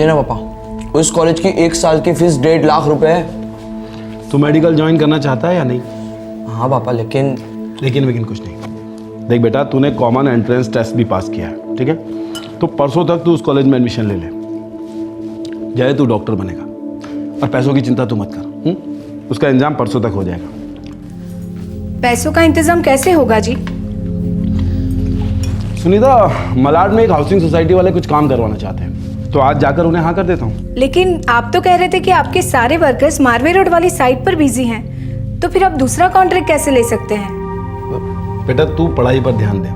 समझे ना पापा, उस कॉलेज की 1 साल की फीस 1.5 लाख रुपए है। तू मेडिकल ज्वाइन करना चाहता है या नहीं? हाँ पापा, लेकिन कुछ नहीं। देख बेटा, तूने कॉमन एंट्रेंस टेस्ट भी पास किया है, ठीक है? तो परसों तक तू उस कॉलेज में एडमिशन ले ले। जय तू डॉक्टर बनेगा, और पैसों की चिंता तू मत कर। उसका इंतजाम परसों तक हो जाएगा। पैसों का इंतजाम कैसे होगा जी? सुनीता, मलाड में एक हाउसिंग सोसाइटी वाले कुछ काम करवाना चाहते हैं, तो आज जाकर उन्हें हाँ कर देता हूँ। लेकिन आप तो कह रहे थे कि आपके सारे वर्कर्स मारवे रोड वाली साइट पर बिजी हैं, तो फिर आप दूसरा कॉन्ट्रैक्ट कैसे ले सकते हैं? बेटा तू पढ़ाई पर ध्यान दे,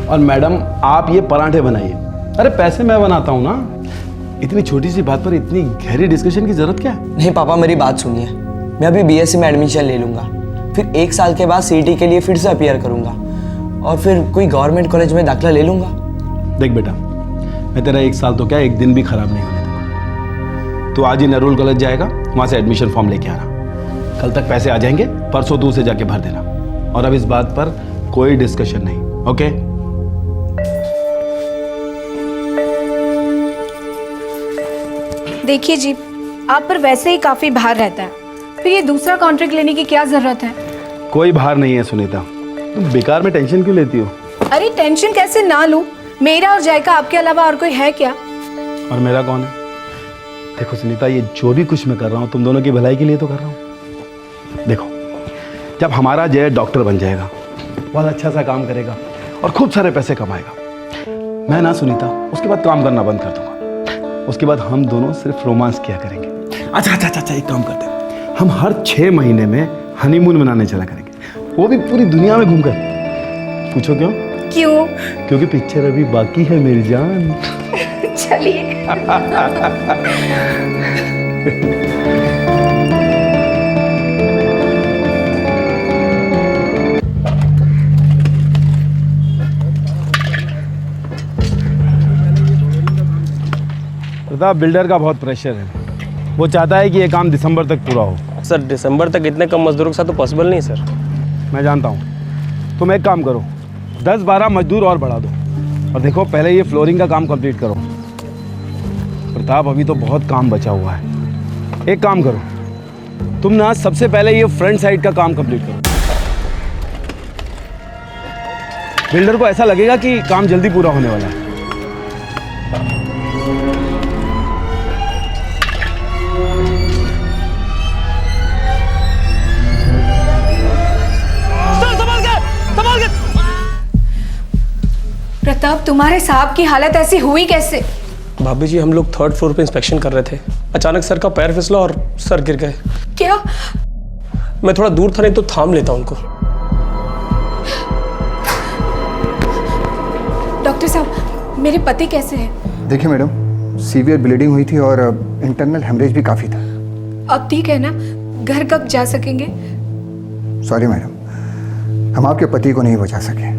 और मैडम आप ये पराठे बनाइए। अरे पैसे मैं बनाता हूँ ना, इतनी छोटी सी बात पर इतनी गहरी डिस्कशन की जरूरत क्या है? नहीं पापा, मेरी बात सुनिए। मैं अभी बीएससी में एडमिशन ले लूंगा, फिर 1 साल के बाद सीईटी के लिए फिर से अपीयर करूंगा, और फिर कोई गवर्नमेंट कॉलेज में दाखिला ले लूंगा। देख बेटा, मैं तेरा 1 साल तो क्या 1 दिन भी खराब नहीं होने दूंगा। तो आज ही नरूल कॉलेज जाएगा, वहां से एडमिशन फॉर्म लेके आना। कल तक पैसे आ जाएंगे, परसों तू उसे जाके भर देना। और अब इस बात पर कोई डिस्कशन नहीं, ओके? देखिए जी, आप पर वैसे ही काफी भार रहता है, फिर ये दूसरा कॉन्ट्रैक्ट लेने की क्या जरूरत है? कोई भार नहीं है सुनीता, तुम बेकार में टेंशन क्यों लेती हो? अरे टेंशन कैसे ना लूं? मेरा और जय का आपके अलावा और कोई है क्या? और मेरा कौन है? देखो सुनीता, ये जो भी कुछ मैं कर रहा हूँ तुम दोनों की भलाई के लिए तो कर रहा हूँ। देखो, जब हमारा जय डॉक्टर बन जाएगा, बहुत अच्छा सा काम करेगा और खूब सारे पैसे कमाएगा, मैं ना सुनीता उसके बाद काम करना बंद कर दूंगा। उसके बाद हम दोनों सिर्फ रोमांस किया करेंगे। अच्छा, एक काम करते हैं, हम हर 6 महीने में हनीमून मनाने चला करेंगे, वो भी पूरी दुनिया में घूमकर। पूछो क्यों? क्यों? क्योंकि पिक्चर अभी बाकी है मेरी जान। चलिए। प्रताप, बिल्डर का बहुत प्रेशर है। वो चाहता है कि ये काम दिसंबर तक पूरा हो। सर दिसंबर तक इतने कम मजदूरों के साथ तो पॉसिबल नहीं सर। मैं जानता हूँ, तुम एक काम करो, 10-12 मजदूर और बढ़ा दो, और देखो पहले ये फ्लोरिंग का काम कंप्लीट करो। प्रताप, अभी तो बहुत काम बचा हुआ है। एक काम करो, तुम ना सबसे पहले ये फ्रंट साइड का काम कंप्लीट करो। बिल्डर को ऐसा लगेगा कि काम जल्दी पूरा होने वाला है। प्रताप, तुम्हारे साहब की हालत ऐसी हुई कैसे? भाभी जी, हम लोग 3rd फ्लोर पे इंस्पेक्शन कर रहे थे, अचानक सर का पैर फिसला और सर गिर गए। क्या? मैं थोड़ा दूर था, नहीं तो थाम लेता उनको। डॉक्टर साहब, मेरे पति कैसे हैं? देखिए मैडम, सीवियर ब्लीडिंग हुई थी और इंटरनल हेमरेज भी काफ़ी था। अब ठीक है ना? घर कब जा सकेंगे? सॉरी मैडम, हम आपके पति को नहीं बचा सके।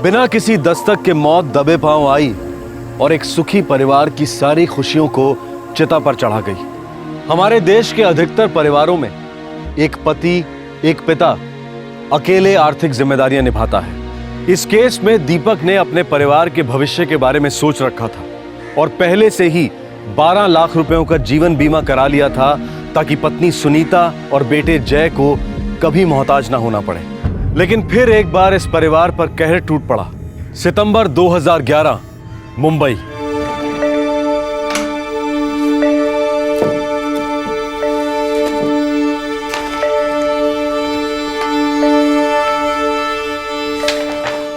बिना किसी दस्तक के मौत दबे पांव आई और एक सुखी परिवार की सारी खुशियों को चिता पर चढ़ा गई। हमारे देश के अधिकतर परिवारों में एक पति, एक पिता अकेले आर्थिक जिम्मेदारियां निभाता है। इस केस में दीपक ने अपने परिवार के भविष्य के बारे में सोच रखा था और पहले से ही 12 लाख रुपयों का जीवन बीमा करा लिया था ताकि पत्नी सुनीता और बेटे जय को कभी मोहताज ना होना पड़े। लेकिन फिर एक बार इस परिवार पर कहर टूट पड़ा। सितंबर 2011, मुंबई।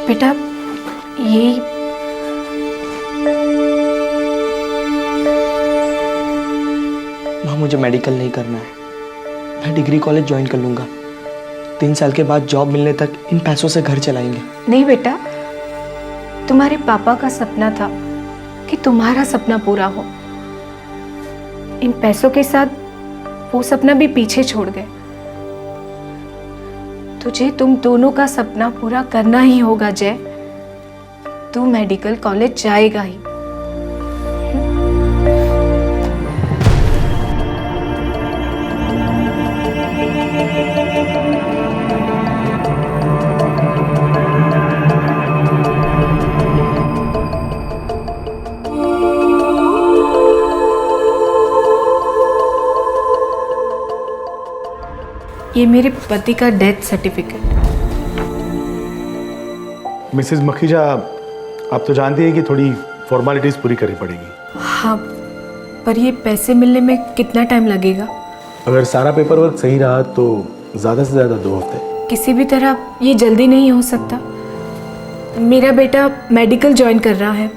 बेटा ये माँ मुझे मेडिकल नहीं करना है, मैं डिग्री कॉलेज ज्वाइन कर लूँगा। 3 साल के बाद जॉब मिलने तक इन पैसों से घर चलाएंगे। नहीं बेटा, तुम्हारे पापा का सपना था कि तुम्हारा सपना पूरा हो। इन पैसों के साथ वो सपना भी पीछे छोड़ गए। तुझे तुम दोनों का सपना पूरा करना ही होगा जय। तू मेडिकल कॉलेज जाएगा ही। ये मेरे पति का डेथ सर्टिफिकेट। मिसेस मखीजा, आप तो जानती हैं कि थोड़ी फॉर्मेलिटीज पूरी करनी पड़ेगी। हाँ, पर ये पैसे मिलने में कितना टाइम लगेगा? अगर सारा पेपर वर्क सही रहा तो ज़्यादा से ज़्यादा 2 हफ्ते। किसी भी तरह ये जल्दी नहीं हो सकता। मेरा बेटा मेडिकल ज्वाइन कर रहा है,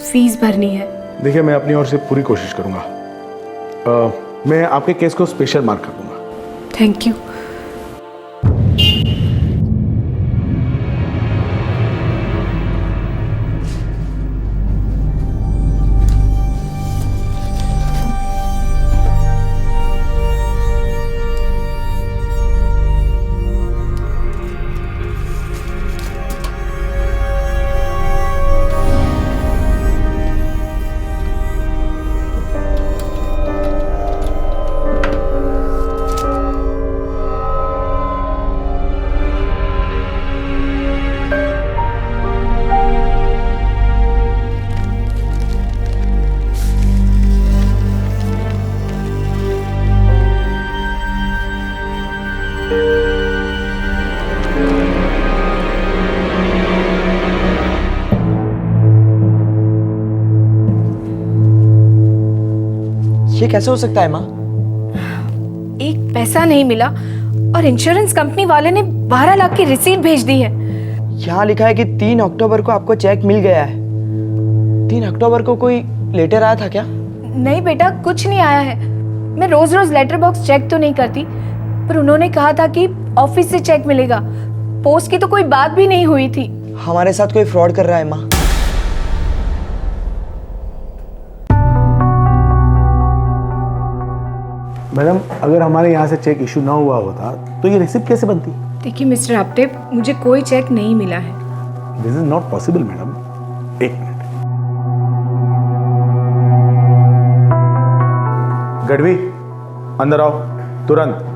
फीस भरनी है। देखिए, मैं अपनी ओर से पूरी कोशिश करूँगा। मैं आपके केस को स्पेशल मार्क कर दूँगा। Thank you. ये कैसे हो सकता है माँ? एक पैसा नहीं मिला और इंश्योरेंस कंपनी वाले ने 12 लाख की रिसीट भेज दी है। यहाँ लिखा है कि 3 अक्टूबर को आपको चेक मिल गया है। 3 अक्टूबर को कोई लेटर आया था क्या? नहीं बेटा, कुछ नहीं आया है। मैं रोज रोज लेटर बॉक्स चेक तो नहीं करती, पर उन्होंने कहा था कि ऑफिस से चेक मिलेगा। पोस्ट की तो कोई बात भी नहीं हुई थी। हमारे साथ कोई फ्रॉड कर रहा है माँ। मैडम, अगर हमारे यहाँ से चेक इशू ना हुआ होता तो ये रिसिप्ट कैसे बनती? देखिए मिस्टर आपटे, मुझे कोई चेक नहीं मिला है। This is not possible madam. 1 minute. Gadhvi, अंदर आओ तुरंत।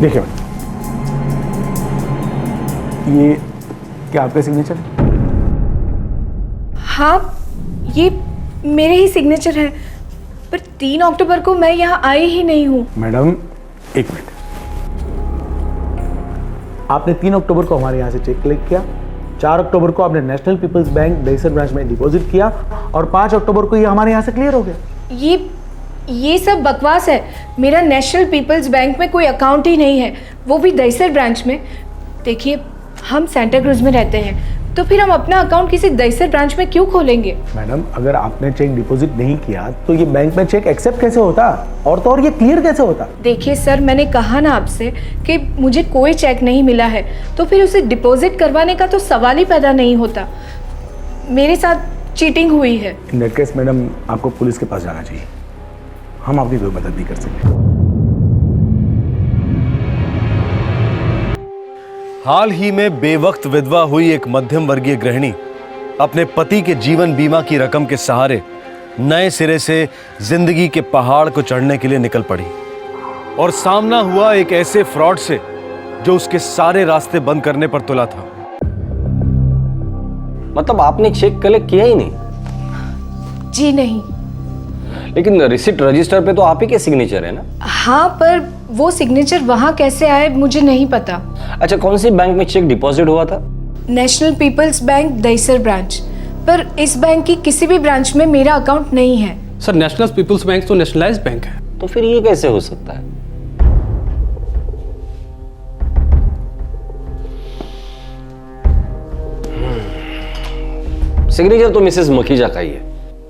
देखिए मैडम, ये क्या आपका सिग्नेचर है? हाँ, ये मेरे ही सिग्नेचर है, पर 3 अक्टूबर को मैं यहाँ आई ही नहीं हूँ। Madam 1 minute. आपने 3 अक्टूबर को हमारे यहाँ से चेक कलेक्ट किया, 4 अक्टूबर को आपने National People's Bank Dahisar branch में डिपॉजिट किया और 5 अक्टूबर को ये हमारे यहाँ से क्लियर हो गया। ये सब बकवास है। मेरा नेशनल पीपल्स बैंक में कोई अकाउंट ही नहीं है, वो भी दहीसर ब्रांच में। देखिए, हम सेंटा क्रूज में रहते हैं, तो फिर हम अपना अकाउंट किसी दहीसर ब्रांच में क्यों खोलेंगे? मैडम, अगर आपने चेक डिपॉजिट नहीं किया तो ये बैंक में चेक एक्सेप्ट कैसे होता, और तो और ये क्लियर कैसे होता? देखिए सर, मैंने कहा ना आपसे कि मुझे कोई चेक नहीं मिला है, तो फिर उसे डिपॉजिट करवाने का तो सवाल ही पैदा नहीं होता। मेरे साथ चीटिंग हुई है। इन दैट केस मैडम, आपको पुलिस के पास जाना चाहिए। हम आपकी कोई मदद नहीं कर सकते। हाल ही में बेवक्त विधवा हुई एक मध्यम वर्गीय गृहिणी अपने पति के जीवन बीमा की रकम के सहारे नए सिरे से जिंदगी के पहाड़ को चढ़ने के लिए निकल पड़ी, और सामना हुआ एक ऐसे फ्रॉड से जो उसके सारे रास्ते बंद करने पर तुला था। मतलब आपने चेक कलेक्ट किया ही नहीं? जी नहीं। लेकिन रिसिप्ट रजिस्टर पे तो आप ही के सिग्नेचर है ना? हाँ, पर वो सिग्नेचर वहाँ कैसे आए मुझे नहीं पता। अच्छा, कौन सी बैंक में चेक डिपॉजिट हुआ था? National People's Bank Dahisar branch, पर इस बैंक की किसी भी ब्रांच में मेरा अकाउंट नहीं है। सर, नेशनल पीपल्स बैंक तो नेशनलाइज्ड बैंक है। तो फिर ये कैसे हो सकता है? सिग्नेचर तो मिसेस मखीजा का ही है,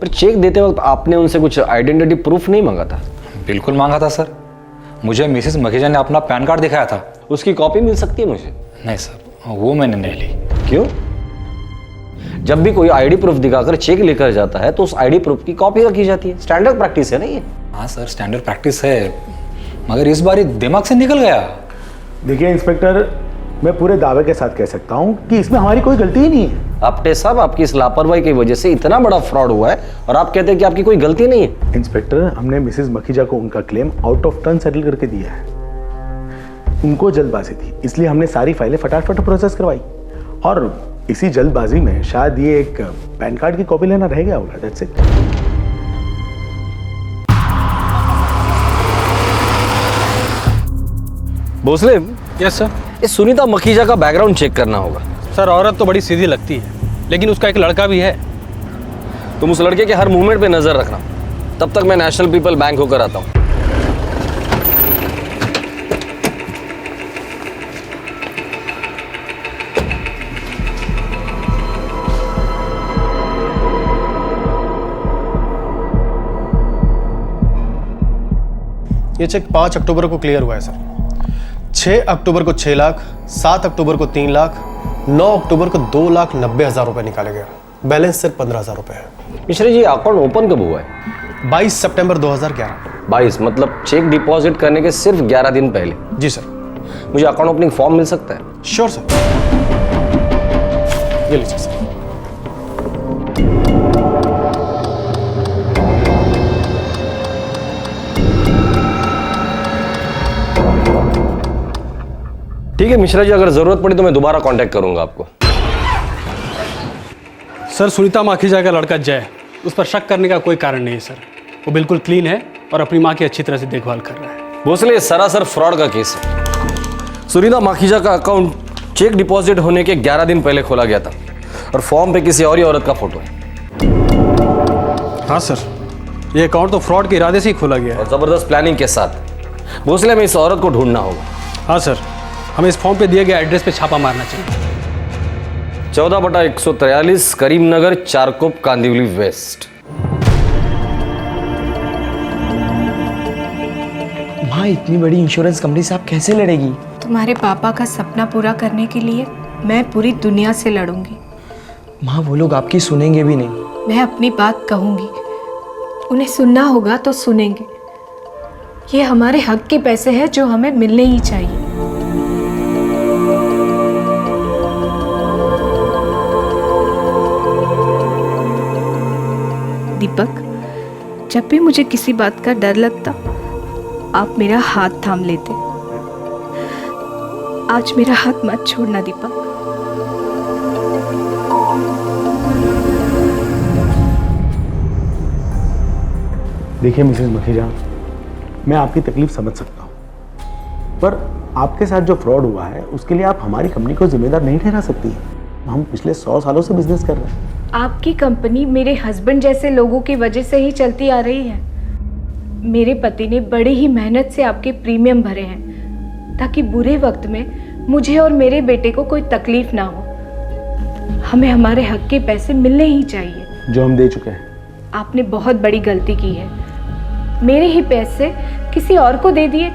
पर चेक देते वक्त आपने उनसे कुछ आइडेंटिटी प्रूफ नहीं मांगा था? बिल्कुल मांगा था सर। मुझे मिसेस मखीजा ने अपना पैन कार्ड दिखाया था। उसकी कॉपी मिल सकती है मुझे? नहीं सर, वो मैंने नहीं ली। क्यों? जब भी कोई आईडी प्रूफ दिखाकर चेक लेकर जाता है तो उस आईडी प्रूफ की कॉपी रखी जाती है। स्टैंडर्ड प्रैक्टिस है ना ये? हाँ सर, स्टैंडर्ड प्रैक्टिस है, मगर इस बार ये दिमाग से निकल गया। देखिए इंस्पेक्टर, मैं पूरे दावे के साथ कह सकता हूँ कि इसमें हमारी कोई गलती ही नहीं है। आपटे साहब, आपकी इस लापरवाही की वजह से इतना बड़ा फ्रॉड हुआ है और आप कहते हैं कि आपकी कोई गलती नहीं है। इंस्पेक्टर, हमने मिसेस मखीजा को उनका claim out of turn settle करके दिया है। उनको जल्दबाजी थी, इसलिए हमने सारी फाइलें फटाफट प्रोसेस करवाई, और इसी जल्दबाजी में शायद ये एक पैन कार्ड की कॉपी लेना रह गया होगा। That's it. Bhosale, yes sir. इस सुनीता मखीजा का बैकग्राउंड चेक करना होगा। सर, औरत तो बड़ी सीधी लगती है, लेकिन उसका एक लड़का भी है। तुम उस लड़के के हर मूवमेंट पे नजर रखना, तब तक मैं नेशनल पीपल बैंक होकर आता हूँ। ये चेक 5 अक्टूबर को क्लियर हुआ है सर। 6 अक्टूबर को 6 लाख, 7 अक्टूबर को 3 लाख, 9 अक्टूबर को 2,90,000 रुपए निकाले गए। बैलेंस सिर्फ 15,000 रुपए है। मिश्रा जी, अकाउंट ओपन कब हुआ है? 22 सितंबर 2011। 22 मतलब चेक डिपॉजिट करने के सिर्फ 11 दिन पहले। जी सर। मुझे अकाउंट ओपनिंग फॉर्म मिल सकता है? श्योर सर, ये लीजिए सर। ठीक है मिश्रा जी, अगर जरूरत पड़ी तो मैं दोबारा कांटेक्ट करूंगा आपको। सर, सुनीता मखीजा का लड़का जय, उस पर शक करने का कोई कारण नहीं है सर। वो बिल्कुल क्लीन है और अपनी माँ की अच्छी तरह से देखभाल कर रहा है। भोसले, ये सरासर फ्रॉड का केस है। सुनीता मखीजा का अकाउंट चेक डिपॉजिट होने के 11 दिन पहले खोला गया था और फॉर्म पे किसी और ही औरत का फोटो है। हाँ सर, ये अकाउंट तो फ्रॉड के इरादे से ही खोला गया है। और जबरदस्त प्लानिंग के साथ। भोसले, हमें इस औरत को ढूंढना होगा। हाँ सर, हमें इस फॉर्म पे दिए गए एड्रेस पे छापा मारना चाहिए। 14/143 करीमनगर, चारकोप, कांदिवली वेस्ट। माँ, इतनी बड़ी इंश्योरेंस कंपनी से आप कैसे लड़ेगी? तुम्हारे पापा का सपना पूरा करने के लिए मैं पूरी दुनिया से लड़ूंगी। माँ, वो लोग आपकी सुनेंगे भी नहीं। मैं अपनी बात कहूंगी, उन्हें सुनना होगा तो सुनेंगे। ये हमारे हक के पैसे हैं जो हमें मिलने ही चाहिए। दीपक, जब भी मुझे किसी बात का डर लगता, आप मेरा हाथ थाम लेते। आज मेरा हाथ मत छोड़ना दीपक। देखिए मिसेस मखीजा, मैं आपकी तकलीफ समझ सकता हूँ, पर आपके साथ जो फ्रॉड हुआ है उसके लिए आप हमारी कंपनी को जिम्मेदार नहीं ठहरा सकती। हम पिछले 100 सालों से बिजनेस कर रहे हैं। आपकी कंपनी मेरे हस्बैंड जैसे लोगों की वजह से ही चलती आ रही है। मेरे पति ने बड़ी ही मेहनत से आपके प्रीमियम भरे हैं ताकि बुरे वक्त में मुझे और मेरे बेटे को कोई तकलीफ ना हो। हमें हमारे हक के पैसे मिलने ही चाहिए, जो हम दे चुके हैं। आपने बहुत बड़ी गलती की है। मेरे ही पैसे किसी और को दे दिए।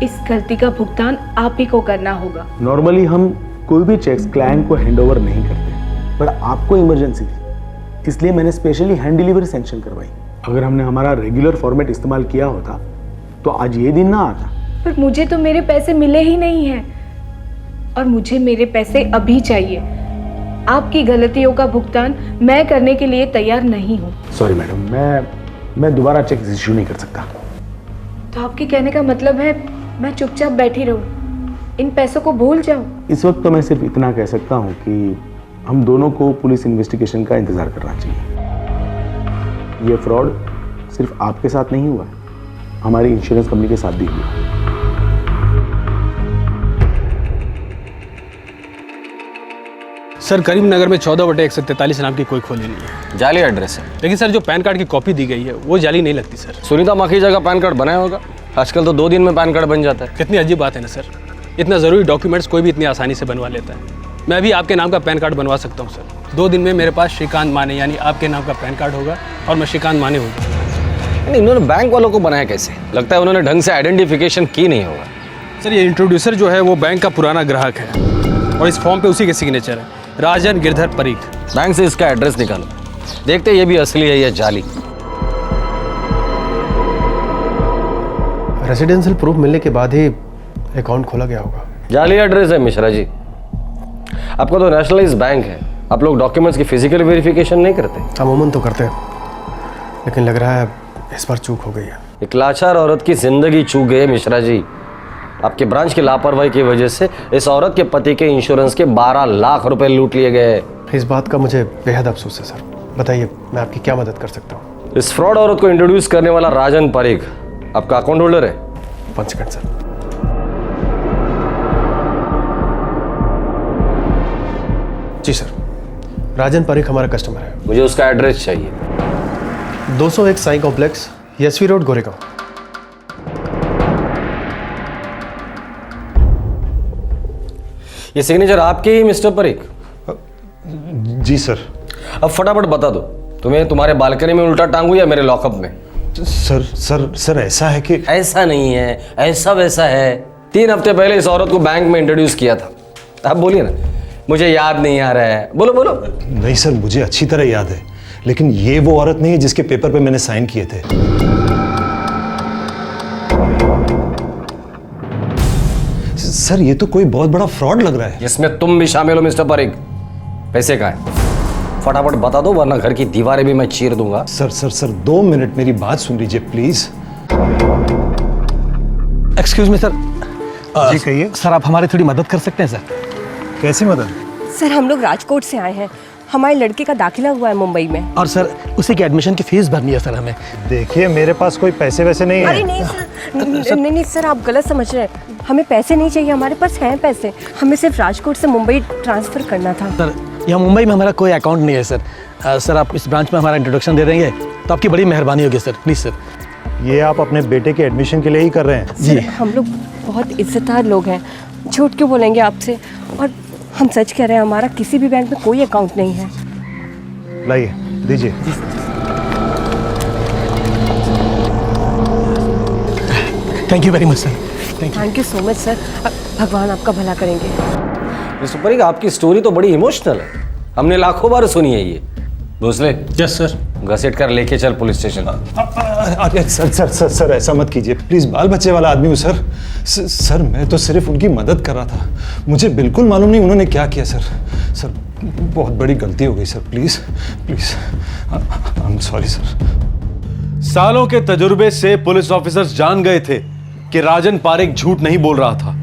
इस गलती का भुगतान आप ही को करना होगा। नॉर्मली हम कोई भी चेक्स क्लाइंट को हैंडओवर नहीं करते, पर आपको इमरजेंसी थी, इसलिए मैंने स्पेशली हैंड डिलीवरी सैंक्शन करवाई। अगर हमने हमारा रेगुलर फॉर्मेट इस्तेमाल किया होता तो आज ये दिन ना आता। पर मुझे तो मेरे पैसे मिले ही नहीं हैं और मुझे मेरे पैसे अभी चाहिए। आपकी गलतियों का भुगतान मैं करने के लिए तैयार नहीं हूँ। सॉरी मैडम, मैं दोबारा चेक इश्यू नहीं कर सकता। तो आपके कहने का मतलब है मैं चुपचाप बैठी रहूँ? इन पैसों को भूल जाओ। इस वक्त तो मैं सिर्फ इतना कह सकता हूँ कि हम दोनों को पुलिस इन्वेस्टिगेशन का इंतज़ार करना चाहिए। ये फ्रॉड सिर्फ आपके साथ नहीं हुआ है, हमारी इंश्योरेंस कंपनी के साथ भी हुआ है। सर करीमनगर में 14/143 नाम की कोई खोली नहीं है, जाली एड्रेस है। लेकिन सर जो पैन कार्ड की कॉपी दी गई है वो जाली नहीं लगती सर। सुनीता माखीजा का पैन कार्ड बनाया होगा, आजकल तो 2 दिन में पैन कार्ड बन जाता है। कितनी अजीब बात है ना सर, इतना ज़रूरी डॉक्यूमेंट्स कोई भी इतनी आसानी से बनवा लेता है। मैं भी आपके नाम का पैन कार्ड बनवा सकता हूँ सर। 2 दिन में मेरे पास श्रीकांत माने यानी आपके नाम का पैन कार्ड होगा और मैं श्रीकांत माने होगा। इन्होंने बैंक वालों को बनाया कैसे? लगता है उन्होंने ढंग से आइडेंटिफिकेशन की नहीं होगा। सर ये इंट्रोड्यूसर जो है वो बैंक का पुराना ग्राहक है और इस फॉर्म पे उसी के सिग्नेचर है, राजन गिरधर परीख। बैंक से इसका एड्रेस निकालो, देखते ये भी असली है या जाली। रेजिडेंशियल प्रूफ मिलने के बाद ही अकाउंट खोला गया होगा। जाली एड्रेस है मिश्रा जी। आपका तो नेशनलाइज बैंक है, आप लोग डॉक्यूमेंट्स की फिजिकल वेरिफिकेशन नहीं करते? अमूमन तो करते हैं, लेकिन लग रहा है इस बार चूक हो गई है। एक लाचार औरत की जिंदगी चूक गई है मिश्रा जी। आपके ब्रांच की लापरवाही की वजह से इस औरत के पति के इंश्योरेंस के 12 लाख रुपए लूट लिए गए। इस बात का मुझे बेहद अफसोस है सर। बताइए मैं आपकी क्या मदद कर सकता हूँ? इस फ्रॉड औरत को इंट्रोड्यूस करने वाला राजन परीख आपका अकाउंट होल्डर है? 1 सेकंड सर। जी सर, राजन परीख हमारा कस्टमर है। मुझे उसका एड्रेस चाहिए। 201 साई कॉम्प्लेक्स, यशवी रोड, गोरेगांव। ये सिग्नेचर आपके ही मिस्टर परीख? जी सर। अब फटाफट बता दो, तुम्हें तुम्हारे बालकनी में उल्टा टांगू या मेरे लॉकअप में? सर सर सर ऐसा है कि ऐसा नहीं है, ऐसा वैसा है। 3 हफ्ते पहले इस औरत को बैंक में इंट्रोड्यूस किया था। आप बोलिए ना, मुझे याद नहीं आ रहा है। बोलो बोलो। नहीं सर, मुझे अच्छी तरह याद है, लेकिन ये वो औरत नहीं है जिसके पेपर पे मैंने साइन किए थे। सर ये तो कोई बहुत बड़ा फ्रॉड लग रहा है। जिसमें तुम भी शामिल हो मिस्टर परीख। पैसे कहाँ है? फटाफट बता दो वरना घर की दीवारें भी मैं चीर दूंगा। सर सर सर 2 मिनट मेरी बात सुन लीजिए प्लीज। Excuse me sir. जी कहिए। सर आप हमारी थोड़ी मदद कर सकते हैं सर? कैसी मदद? सर हम लोग राजकोट से आए हैं, हमारे लड़के का दाखिला हुआ है मुंबई में। और सर उसी की एडमिशन की फीस भरनी है सर हमें। देखिए मेरे पास कोई पैसे वैसे नहीं अरे है। नहीं सर, नहीं सर आप गलत समझ रहे हैं। हमें पैसे नहीं चाहिए, हमारे पास हैं पैसे। हमें सिर्फ राजकोट से मुंबई ट्रांसफ़र करना था। सर यहाँ मुंबई में हमारा कोई अकाउंट नहीं है सर। सर आप इस ब्रांच में हमारा इंट्रोडक्शन दे देंगे तो आपकी बड़ी मेहरबानी होगी सर, प्लीज़ सर। ये आप अपने बेटे के एडमिशन के लिए ही कर रहे हैं? जी हम लोग बहुत इज्जतदार लोग हैं, झूठ क्यों बोलेंगे आपसे? और हम सच कह रहे हैं, हमारा किसी भी बैंक में कोई अकाउंट नहीं है। लाइए दीजिए। Thank you very much sir. Thank you so much sir, भगवान आपका भला करेंगे। मिस्टर परीख आपकी स्टोरी तो बड़ी इमोशनल है, हमने लाखों बार सुनी है ये। Bhosale yes sir. घसीट कर लेके चल पुलिस स्टेशन। अरे सर सर सर सर ऐसा मत कीजिए प्लीज, बाल बच्चे वाला आदमी हूँ सर। सर मैं तो सिर्फ उनकी मदद कर रहा था, मुझे बिल्कुल मालूम नहीं उन्होंने क्या किया सर। सर बहुत बड़ी गलती हो गई sir, please please I am sorry sir. सालों के तजुर्बे से पुलिस ऑफिसर्स जान गए थे कि राजन पारेख झूठ नहीं बोल रहा था।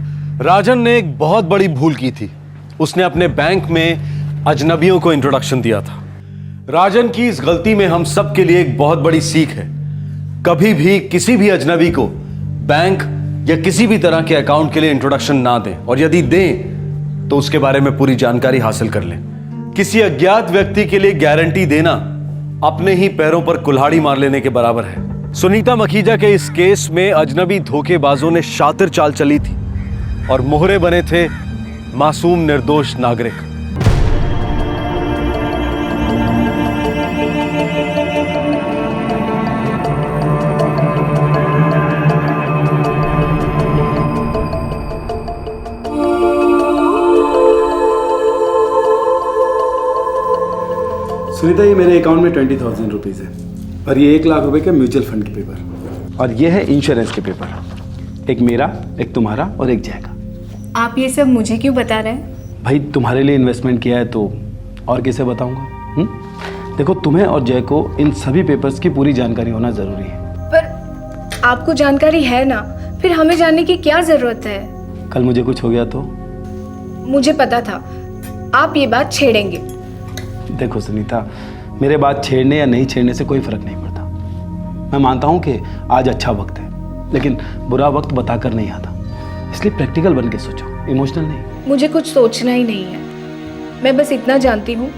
राजन ने एक बहुत बड़ी भूल की थी, उसने अपने बैंक में अजनबियों को इंट्रोडक्शन दिया था। राजन की इस गलती में हम सब के लिए एक बहुत बड़ी सीख है, कभी भी किसी भी अजनबी को बैंक या किसी भी तरह के अकाउंट के लिए इंट्रोडक्शन ना दें, और यदि दें तो उसके बारे में पूरी जानकारी हासिल कर लें। किसी अज्ञात व्यक्ति के लिए गारंटी देना अपने ही पैरों पर कुल्हाड़ी मार लेने के बराबर है। सुनीता मखीजा के इस केस में अजनबी धोखेबाजों ने शातिर चाल चली थी और मोहरे बने थे मासूम निर्दोष नागरिक। सुनीता ये मेरे अकाउंट में 20,000 रुपीज़ है और ये 1 लाख रुपए के म्यूचुअल फंड के पेपर, और ये है इंश्योरेंस के पेपर, एक मेरा, एक तुम्हारा और एक जय का। आप ये सब मुझे क्यों बता रहे हैं? भाई तुम्हारे लिए इन्वेस्टमेंट किया है तो और किसे बताऊंगा? देखो तुम्हें और जय को इन सभी पेपर्स की पूरी जानकारी होना ज़रूरी है। पर आपको जानकारी है ना, फिर हमें जानने की क्या ज़रूरत है? कल मुझे कुछ हो गया तो? मुझे पता था आप ये बात छेड़ेंगे। देखो सुनीता, मेरे बात छेड़ने या नहीं छेड़ने से कोई फर्क नहीं पड़ता। मैं मानता हूँ कि आज अच्छा वक्त है, लेकिन बुरा वक्त बताकर नहीं आता, इसलिए प्रैक्टिकल बन के सोचो, इमोशनल नहीं। मुझे कुछ सोचना ही नहीं है। मैं बस इतना जानती हूँ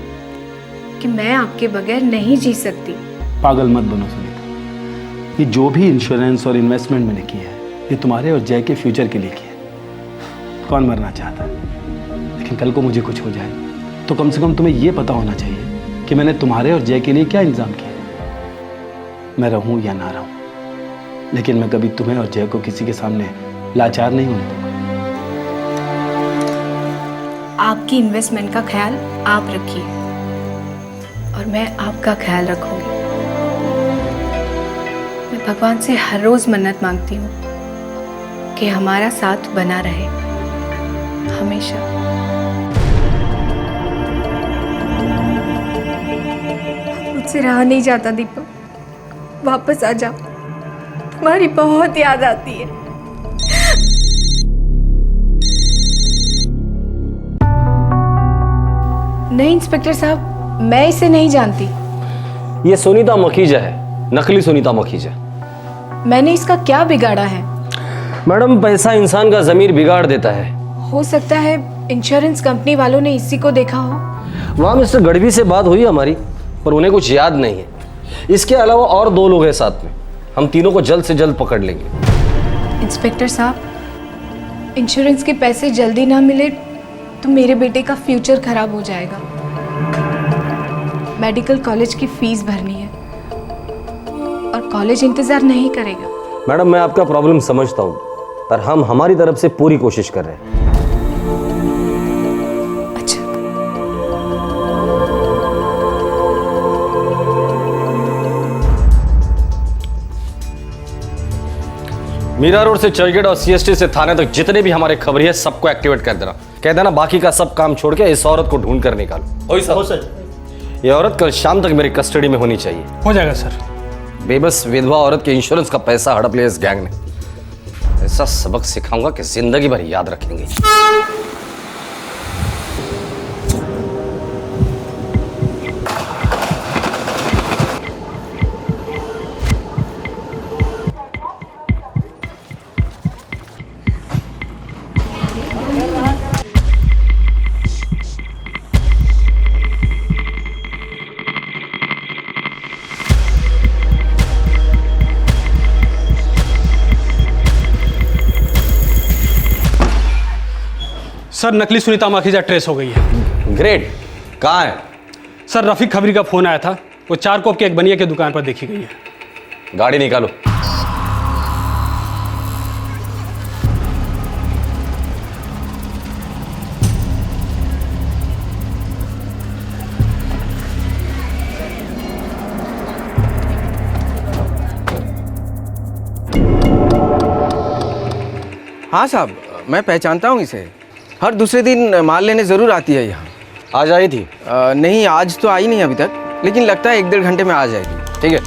कि मैं आपके बगैर नहीं जी सकती। पागल मत बनो सुनीता, ये जो भी इंश्योरेंस और इन्वेस्टमेंट मैंने किया है, ये तुम्हारे और जय के फ्यूचर के लिए किया है। कौन मरना चाहता है? लेकिन कल को मुझे कुछ हो जाए तो कम से कम तुम्हें ये पता होना चाहिए कि मैंने तुम्हारे और जय के लिए क्या इंतजाम किया है। मैं रहूं या ना रहूं, लेकिन मैं कभी तुम्हें और जय को किसी के सामने लाचार नहीं होने दूंगा। आपकी इन्वेस्टमेंट का ख्याल आप रखिए और मैं आपका ख्याल रखूंगी। मैं भगवान से हर रोज मन्नत मांगती हूँ कि हमारा साथ बना रहे हमेशा। मुझसे रहा नहीं जाता दीपक, वापस आ जाओ, तुम्हारी बहुत याद आती है। नहीं इंस्पेक्टर साहब, मैं इसे नहीं जानती। ये सुनीता मखीजा है, नकली सुनीता मखीजा। मैंने इसका क्या बिगाड़ा है? मैडम, पैसा इंसान का जमीर बिगाड़ देता है। हो सकता है इंश्योरेंस कंपनी वालों ने इसी को देखा हो। वहाँ मिस्टर गढ़वी से बात हुई हमारी, पर उन्हें कुछ याद नहीं है। इसके अलावा और 2 लोग हैं साथ में, हम तीनों को जल्द से जल्द पकड़ लेंगे। इंस्पेक्टर साहब, इंश्योरेंस के पैसे जल्दी ना मिले तो मेरे बेटे का फ्यूचर खराब हो जाएगा। मेडिकल कॉलेज की फीस भरनी है और कॉलेज इंतजार नहीं करेगा। मैडम, मैं आपका प्रॉब्लम समझता हूँ, पर हम हमारी तरफ से पूरी कोशिश कर रहे हैं। अच्छा, मीरा रोड से चर्चगेट और सीएसटी से थाने तक जितने भी हमारे खबरी है सबको एक्टिवेट कर देना। कह देना बाकी का सब काम छोड़ के इस औरत को ढूंढ कर निकालो। हो सर। ये औरत कल शाम तक मेरी कस्टडी में होनी चाहिए। हो जाएगा सर। बेबस विधवा औरत के इंश्योरेंस का पैसा हड़प लिया इस गैंग ने। ऐसा सबक सिखाऊंगा कि जिंदगी भर याद रखेंगे। सर, नकली सुनीता माखीजा ट्रेस हो गई है। ग्रेट। कहाँ है? सर, रफीक खबरी का फोन आया था, वो 4 कोप के एक बनिया की दुकान पर देखी गई है। गाड़ी निकालो। हाँ साहब, मैं पहचानता हूँ इसे। हर दूसरे दिन माल लेने ज़रूर आती है यहाँ। आज आई थी? नहीं, आज तो आई नहीं अभी तक, लेकिन लगता है 1-1.5 घंटे में आ जाएगी। ठीक है,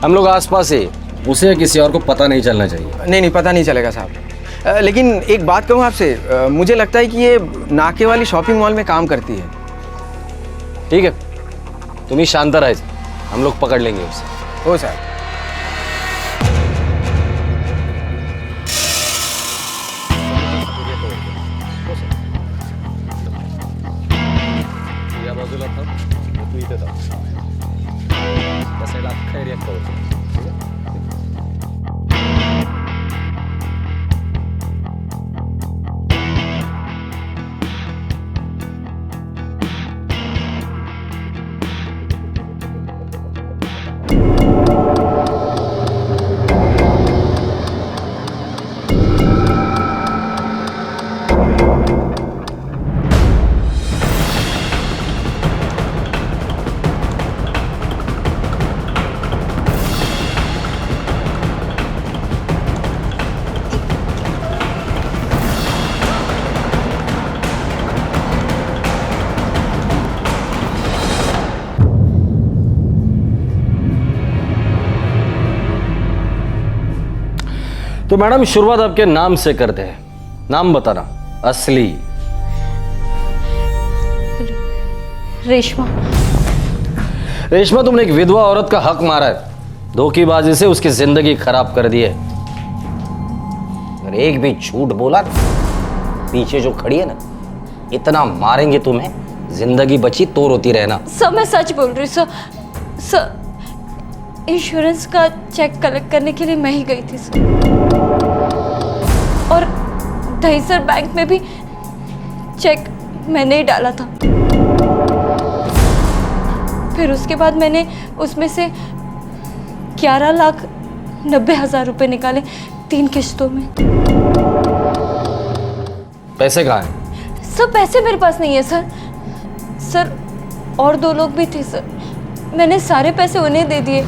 हम लोग आसपास है, उसे किसी और को पता नहीं चलना चाहिए। नहीं, पता नहीं चलेगा साहब। लेकिन एक बात कहूँ आपसे, मुझे लगता है कि ये नाके वाली शॉपिंग मॉल में काम करती है। ठीक है, तुम ही शांत रहे, हम लोग पकड़ लेंगे उसे। हो साहब। तो मैडम, शुरुआत आपके नाम से करते हैं। नाम बताना असली। रेशमा। रेशमा, तुमने एक विधवा औरत का हक मारा है, धोखेबाजी से उसकी जिंदगी खराब कर दी है। अगर एक भी झूठ बोला ना, पीछे जो खड़ी है ना, इतना मारेंगे तुम्हें, जिंदगी बची तो रोती रहना। सर मैं सच बोल रही हूँ सर, इंश्योरेंस का चेक कलेक्ट करने के लिए मैं ही गई थी सर, और दहीसर बैंक में भी चेक मैंने ही डाला था। फिर उसके बाद मैंने उसमें से 11,90,000 रुपए निकाले 3 किश्तों में। पैसे कहाँ हैं? सर पैसे मेरे पास नहीं है सर। सर और 2 लोग भी थे सर, मैंने सारे पैसे उन्हें दे दिए।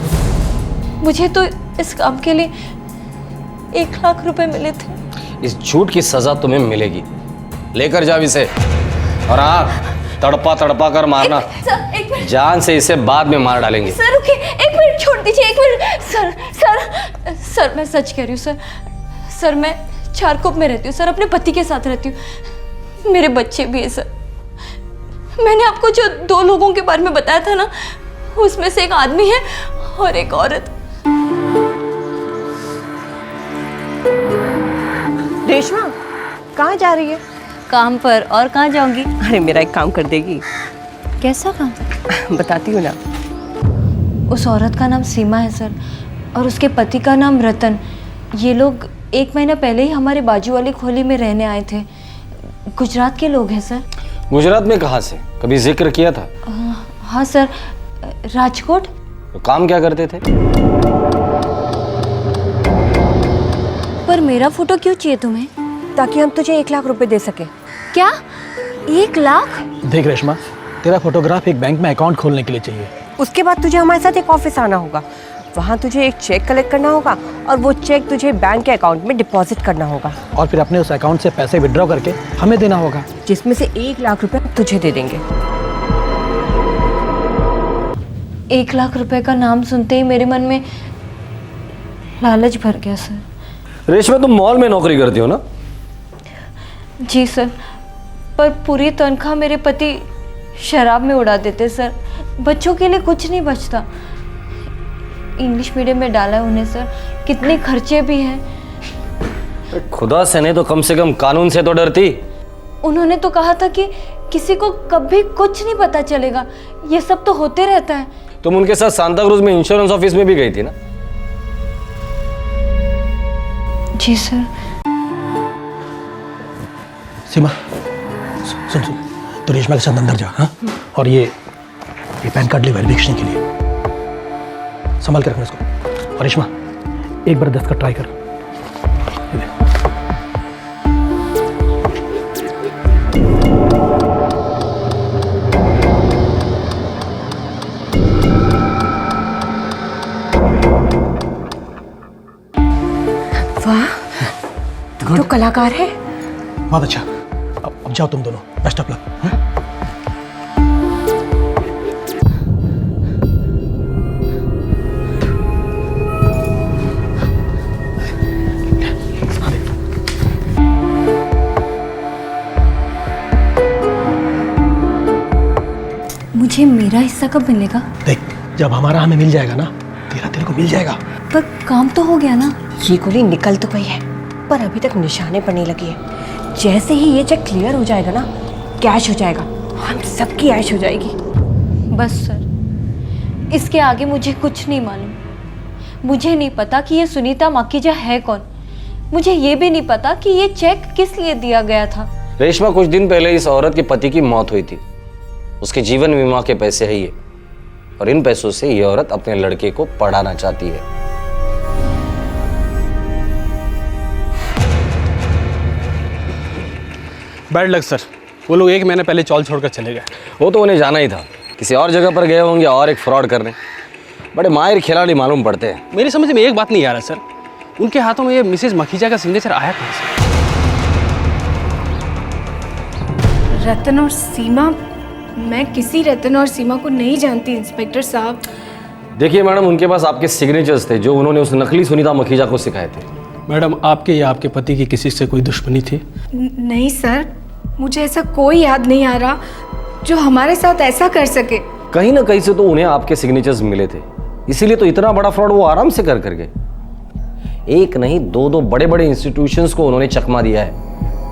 मुझे तो इस काम के लिए 1 लाख रुपए मिले थे। इस झूठ की सजा तुम्हें मिलेगी। लेकर जाओ इसे, और हाँ, तड़पा तड़पा कर मारना। सर एक मिनट, जान से इसे बाद में मार डालेंगे। सर रुकिए, 1 मिनट छोड़ दीजिए, 1 मिनट। सर मैं सच कह रही हूँ सर। सर मैं चारकोप में रहती हूँ सर, अपने पति के साथ रहती हूँ, मेरे बच्चे भी हैं सर। मैंने आपको जो 2 लोगों के बारे में बताया था ना, उसमें से एक आदमी है और एक औरत। रेशमा कहाँ जा रही है? काम पर, और कहाँ जाऊंगी? अरे मेरा एक काम कर देगी। कैसा काम? बताती हूँ ना। उस औरत का नाम सीमा है सर, और उसके पति का नाम रतन। ये लोग 1 महीना पहले ही हमारे बाजू वाली खोली में रहने आए थे। गुजरात के लोग हैं सर। गुजरात में कहाँ से? कभी जिक्र किया था? हाँ सर, राजकोट। तो काम क्या करते थे? पर मेरा फोटो क्यों चाहिए तुम्हें? ताकि हम तुझे 1 लाख रुपए दे सके। क्या 1 लाख? देख रेशमा, तेरा फोटोग्राफ एक बैंक में अकाउंट खोलने के लिए चाहिए। उसके बाद तुझे हमारे साथ एक ऑफिस आना होगा, वहाँ तुझे एक चेक कलेक्ट करना होगा, और वो चेक तुझे बैंक के अकाउंट में डिपॉजिट करना होगा, और फिर अपने उस अकाउंट से पैसे विड्रॉ करके हमें देना होगा, जिसमें से 1 लाख रुपए तुझे दे देंगे। 1 लाख रुपए का नाम सुनते ही मेरे मन में लालच भर गया सर। रेशमा, तुम मॉल में नौकरी करती हो ना? जी सर, पर पूरी तनख्वाह मेरे पति शराब में उड़ा देते सर। बच्चों के लिए कुछ नहीं बचता। इंग्लिश मीडियम में डाला है उन्हें सर, कितने खर्चे भी हैं। खुदा से नहीं तो कम से कम कानून से तो डरती। उन्होंने तो कहा था कि किसी को कभी कुछ नहीं पता चलेगा, ये सब तो होते रहता है। तुम उनके साथ सांता क्रूज में इंश्योरेंस ऑफिस में भी गई थी ना? जी सर। सीमा सुन, तो रेशमा के साथ अंदर जा। हाँ, और ये पैन कार्ड ले वेरिफिकेशन के लिए, संभाल के रखना इसको। और रेशमा एक बार 10 का ट्राई कर। वाह, तू तो कलाकार है। बहुत अच्छा। अब जाओ तुम दोनों, बेस्ट ऑफ लक। मुझे मेरा हिस्सा कब मिलेगा? देख, जब हमारा हमें मिल जाएगा ना, तेरे को मिल जाएगा। पर काम तो हो गया ना। ये गोली निकल तो गई है, पर अभी तक निशाने पड़ने लगी है। जैसे ही ये चेक क्लियर हो जाएगा ना, कैश हो जाएगा, हम सबकी ऐश हो जाएगी। बस सर, इसके आगे मुझे कुछ नहीं मालूम। मुझे नहीं पता कि ये सुनीता माखीजा है कौन। मुझे ये भी नहीं पता कि ये चेक किस लिए दिया गया था। रेशमा, कुछ दिन पहले इस औरत के पति की मौत हुई थी। उसके जीवन बीमा के पैसे है ये, और इन पैसों से ये औरत अपने लड़के को पढ़ाना चाहती है। बैड लक सर, वो लोग 1 महीने पहले चौल छोड़कर चले गए। वो तो उन्हें जाना ही था, किसी और जगह पर गए होंगे और एक फ्रॉड करने। बड़े माहिर खिलाड़ी मालूम पड़ते हैं। मेरी समझ में एक बात नहीं आ रहा सर, उनके हाथों में ये मिसेज मखीजा का सिग्नेचर आया कहाँ से? रतन और सीमा? मैं किसी रतन और सीमा को नहीं जानती इंस्पेक्टर साहब। देखिए मैडम, उनके पास आपके सिग्नेचर्स थे जो उन्होंने उस नकली सुनीता मखीजा को सिखाए थे। मैडम, आपके या आपके पति की किसी से कोई दुश्मनी थी? नहीं सर, मुझे ऐसा कोई याद नहीं आ रहा जो हमारे साथ ऐसा कर सके। कहीं ना कहीं से तो उन्हें आपके सिग्नेचर्स मिले थे, इसीलिए तो इतना बड़ा फ्रॉड वो आराम से कर गए। एक नहीं, दो बड़े बड़े इंस्टीट्यूशंस को उन्होंने चकमा दिया है।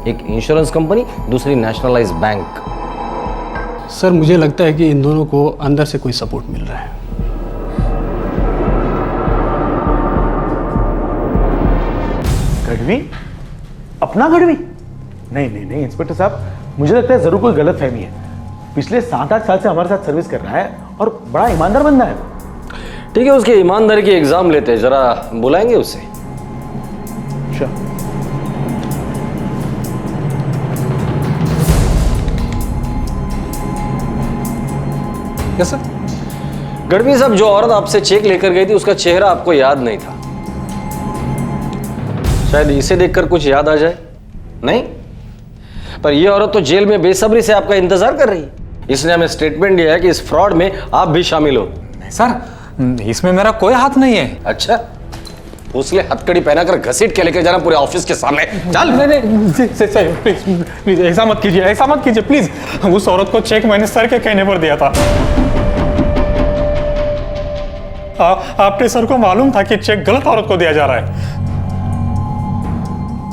एक इंश्योरेंस कंपनी, दूसरी नेशनलाइज बैंक। सर, मुझे लगता है कि इन दोनों को अंदर से कोई सपोर्ट मिल रहा है। गढ़वी? अपना गढ़वी? नहीं नहीं नहीं इंस्पेक्टर साहब, मुझे लगता है जरूर कोई गलत फहमी है। पिछले 7-8 साल से हमारे साथ सर्विस कर रहा है और बड़ा ईमानदार बंदा है। ठीक है, उसके ईमानदारी की एग्जाम लेते हैं, जरा बुलाएंगे उसे। अच्छा। Yes sir. गढ़वी साहब, जो औरत आपसे चेक लेकर गई थी उसका चेहरा आपको याद नहीं था, शायद इसे देखकर कुछ याद आ जाए। नहीं, पर यह औरत तो जेल में बेसब्री से आपका इंतजार कर रही है। इसने हमें स्टेटमेंट दिया है कि इस फ्रॉड में आप भी शामिल हो। सर, इसमें मेरा कोई हाथ नहीं है। अच्छा, उसले हथकड़ी पहनाकर घसीट के लेकर जाना पूरे ऑफिस के सामने। चल। प्लीज ऐसा मत कीजिए, ऐसा मत कीजिए प्लीज। उस औरत को चेक मैंने सर के कहने पर दिया था। आपने सर को मालूम था कि चेक गलत औरत को दिया जा रहा है।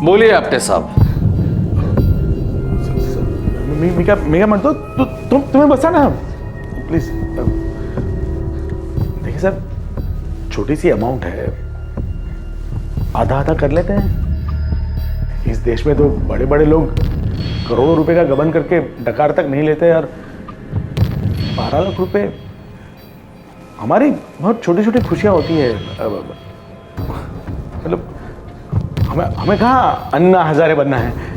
बोलिए आपटे साहब। मैं मत दो, तुम्हें बसा ना प्लीज। देखिए सर, छोटी सी अमाउंट है, आधा आधा कर लेते हैं। इस देश में तो बड़े बड़े लोग करोड़ों रुपए का गबन करके डकार तक नहीं लेते यार। 12 लाख रुपए हमारी बहुत छोटी छोटी खुशियां होती है। मतलब हमें कहाँ अन्ना हजारे बनना है।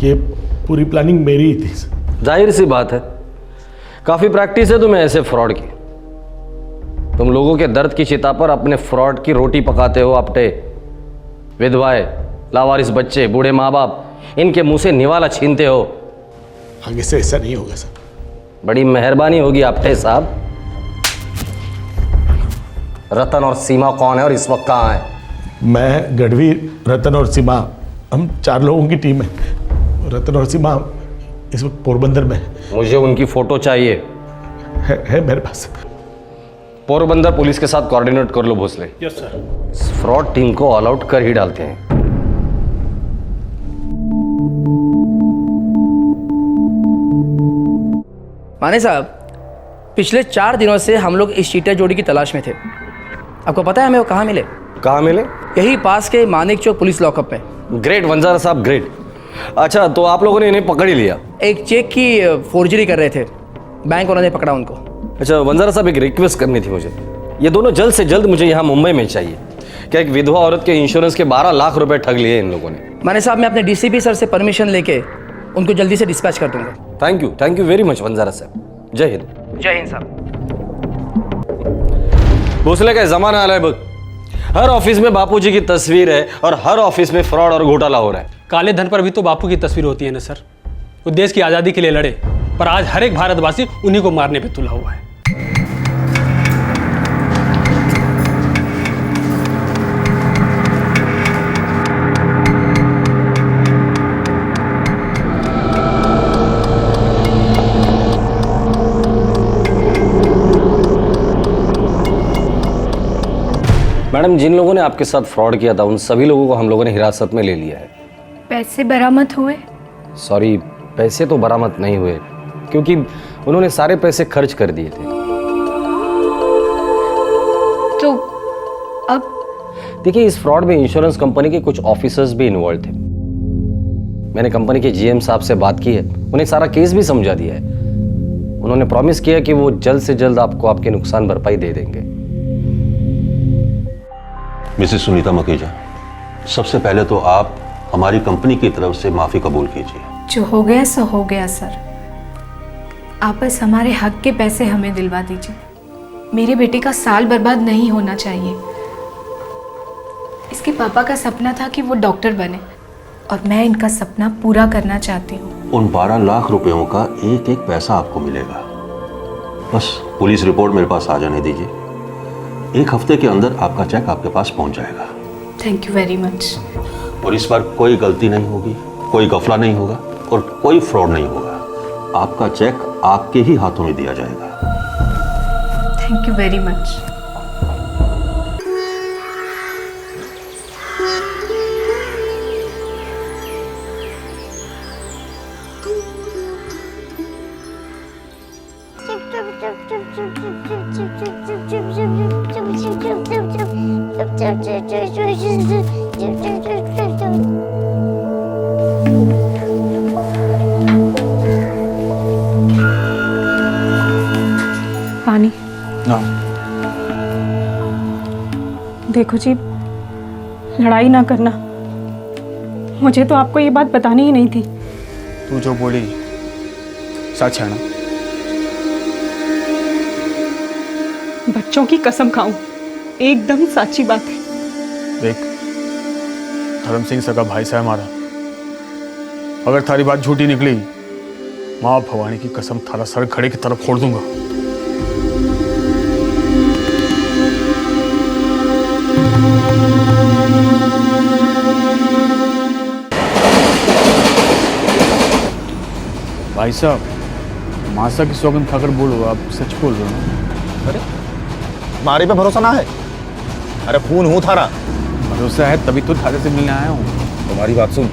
ये पूरी प्लानिंग मेरी ही थी। जाहिर सी बात है, काफी प्रैक्टिस है तुम्हें ऐसे फ्रॉड की। तुम लोगों के दर्द की चिता पर अपने फ्रॉड की रोटी पकाते हो। आपटे विधवाएं, लावारिस बच्चे, बूढ़े माँ बाप, इनके मुंह से निवाला छीनते हो। आगे से ऐसा नहीं होगा सर। बड़ी मेहरबानी होगी आपटे साहब। रतन और सीमा कौन है और इस वक्त कहाँ है? मैं, गढ़वी, रतन और सीमा, हम 4 लोगों की टीम है। रतन और सीमा इस वक्त पोरबंदर में है। मुझे उनकी फोटो चाहिए। है मेरे पास। पोरबंदर पुलिस के साथ कोऑर्डिनेट कर लो भोसले। Yes sir. इस फ्रॉड टीम को ऑल आउट कर ही डालते हैं। माने साहब, पिछले 4 दिनों से हम लोग इस चीटर जोड़ी की तलाश में थे। आपको पता है हमें वो कहाँ मिले? कहाँ मिले? यही पास के मानिक चौक पुलिस लॉकअप में। ग्रेट वंजारा साहब, ग्रेट। अच्छा, तो आप लोगों ने इन्हें पकड़ ही लिया? एक चेक की फोर्जरी कर रहे थे, बैंक वालों ने पकड़ा उनको। अच्छा वंजारा साहब, एक रिक्वेस्ट करनी थी मुझे। ये दोनों जल्द से जल्द मुझे यहाँ मुंबई में चाहिए। क्या एक विधवा औरत के इंश्योरेंस के 12 लाख रुपए ठग लिए इन लोगों ने। माने साहब, मैं अपने डीसीपी सर से परमिशन लेके उनको जल्दी से डिस्पैच कर दूंगा। Thank you very much Vanjara साहब। जय हिंद। जय हिंद साहब। भोसले का जमाना आला है। हर ऑफिस में बापूजी की तस्वीर है और हर ऑफिस में फ्रॉड और घोटाला हो रहा है। काले धन पर भी तो बापू की तस्वीर होती है ना सर। वो देश की आज़ादी के लिए लड़े, पर आज हर एक भारतवासी उन्हीं को मारने पे तुला हुआ है। मैडम, जिन लोगों ने आपके साथ फ्रॉड किया था उन सभी लोगों को हम लोगों ने हिरासत में ले लिया है। पैसे बरामद हुए? सॉरी, पैसे तो बरामद नहीं हुए क्योंकि उन्होंने सारे पैसे खर्च कर दिए थे। तो अब देखिए, इस फ्रॉड में इंश्योरेंस कंपनी के कुछ ऑफिसर्स भी इन्वॉल्व थे। मैंने कंपनी के जीएम साहब से बात की है, उन्हें सारा केस भी समझा दिया है। उन्होंने प्रॉमिस किया कि वो जल्द से जल्द आपको आपके नुकसान भरपाई दे देंगे। मिसेस सुनीता मखीजा, सबसे पहले तो आप हमारी कंपनी की तरफ से माफी कबूल कीजिए। जो हो गया सो हो गया सर। आप बस हमारे हक के पैसे हमें दिलवा दीजिए। मेरे बेटे का साल बर्बाद नहीं होना चाहिए। इसके पापा का सपना था कि वो डॉक्टर बने और मैं इनका सपना पूरा करना चाहती हूँ। उन 12 लाख रुपयों का एक एक पैसा आपको मिलेगा। बस पुलिस रिपोर्ट मेरे पास आ जाने दीजिए। 1 हफ्ते के अंदर आपका चेक आपके पास पहुंच जाएगा। Thank you very much. और इस बार कोई गलती नहीं होगी, कोई गफला नहीं होगा और कोई फ्रॉड नहीं होगा। आपका चेक आपके ही हाथों में दिया जाएगा। Thank you very much. पानी। देखो जी, लड़ाई ना करना। मुझे तो आपको ये बात बतानी ही नहीं थी। तू जो बोली सच है ना? बच्चों की कसम खाऊं, एकदम सच्ची बात है। देख, धर्म सिंह सगा भाई साहब हमारा, अगर थारी बात झूठी निकली, माँ भवानी की कसम थारा सर खड़े की तरफ फोड़ दूंगा। भाई साहब, मासा की सौगंध खाकर बोलो, आप सच बोल रहे हो ना? अरे हमारे पे भरोसा ना है? अरे खून हूं थारा। भरोसा है तभी तो थारे से मिलने आया हूँ। तुम्हारी बात सुन,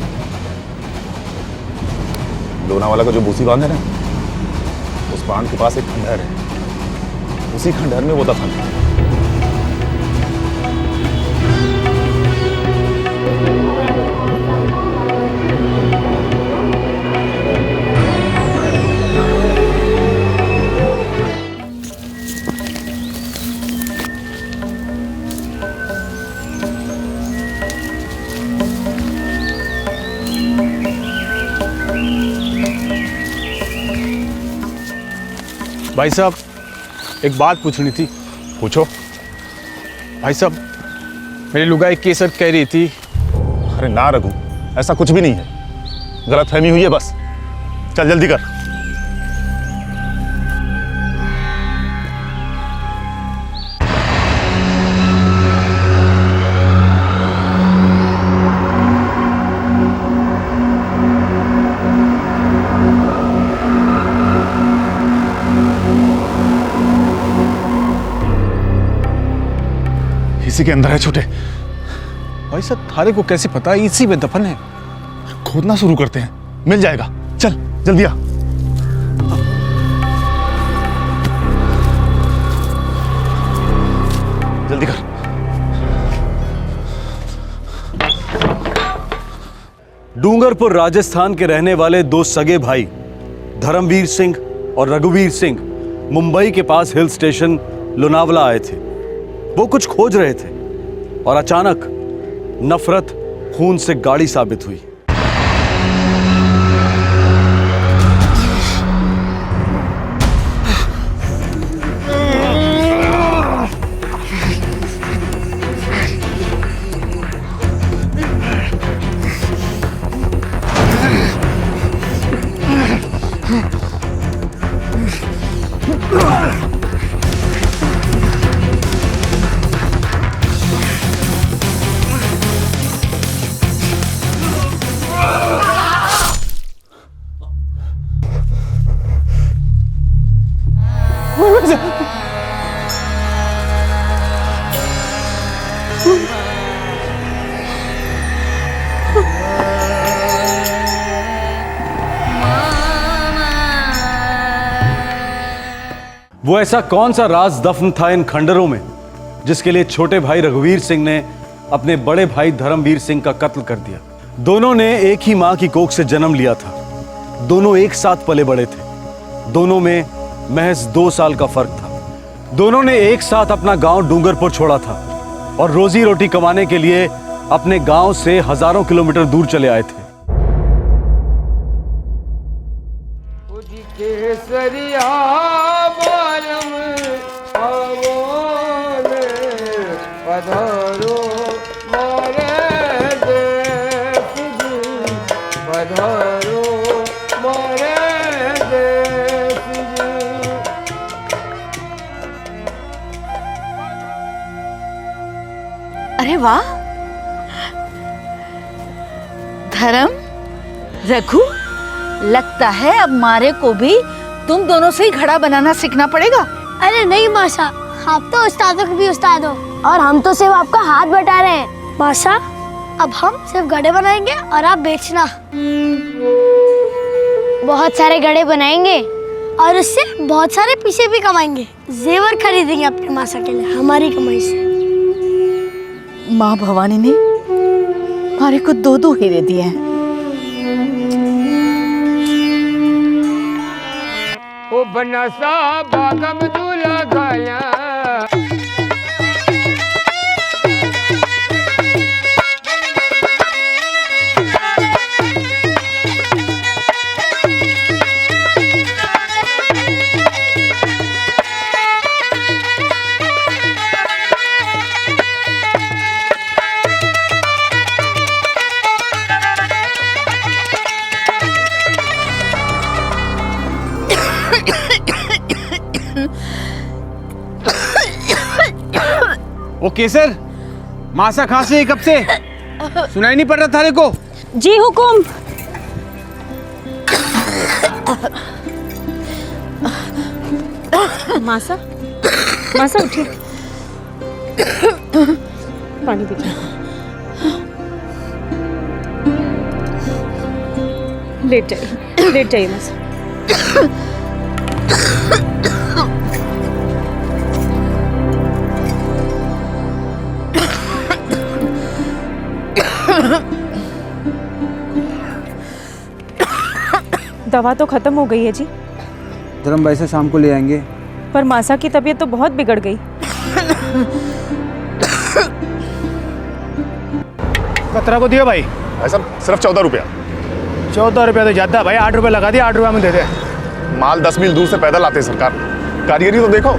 लोनावाला का जो बूसी बांध है ना, उस बांध के पास एक खंडहर है। उसी खंडहर में वो दफन है। भाई साहब, एक बात पूछनी थी। पूछो। भाई साहब, मेरी लुगाई केसर कह रही थी। अरे ना रघु, ऐसा कुछ भी नहीं है, गलतफहमी हुई है बस। चल जल्दी कर। इसी के अंदर है छोटे। भाई साहब, थारे को कैसे पता? इसी में दफन है। खोदना शुरू करते हैं, मिल जाएगा। चल जल्दी आ। जल्दी कर। डूंगरपुर राजस्थान के रहने वाले 2 सगे भाई धर्मवीर सिंह और रघुवीर सिंह मुंबई के पास हिल स्टेशन लोनावला आए थे। वो कुछ खोज रहे थे और अचानक नफरत खून से गाढ़ी साबित हुई। वो ऐसा कौन सा राज दफन था इन खंडरों में जिसके लिए छोटे भाई रघुवीर सिंह ने अपने बड़े भाई धर्मवीर सिंह का कत्ल कर दिया? दोनों ने एक ही मां की कोख से जन्म लिया था, दोनों एक साथ पले बड़े थे, दोनों में महज 2 साल का फर्क था। दोनों ने एक साथ अपना गांव डूंगरपुर छोड़ा था और रोजी रोटी कमाने के लिए अपने गांव से हजारों किलोमीटर दूर चले आए थे। वाह। धर्म, रघु, लगता है अब मारे को भी तुम दोनों से ही घड़ा बनाना सीखना पड़ेगा। अरे नहीं मासा, आप तो उस्तादों के भी उस्ताद हो और हम तो सिर्फ आपका हाथ बटा रहे हैं। मासा, अब हम सिर्फ गड़े बनाएंगे और आप बेचना। बहुत सारे गड़े बनाएंगे और उससे बहुत सारे पैसे भी कमाएंगे। जेवर खरीदेंगे अपने मासा के लिए हमारी कमाई से। माँ भवानी ने हमारे को 2-2 हीरे दिए हैं। ओ बनसा बागम दूल्हा गाया। ओ केसर, मासा खांसी है कब से? सुनाई नहीं पड़ रहा थारे को? जी हुकुम। मासा, मासा उठिए, पानी पीजिए। लेट जाइए मासा। दवा तो खत्म हो गई है जी। धर्म भाई से शाम को ले आएंगे। पर मासा की तबीयत तो बहुत बिगड़ गई। कतरा को दिया भाई? भाई साहब सिर्फ 14 रुपया। 14 रुपया तो ज्यादा भाई, 8 रुपया लगा दिया, 8 रुपया में दे दे। माल 10 मील दूर से पैदल आते हैं सरकार, कारीगरी तो देखो।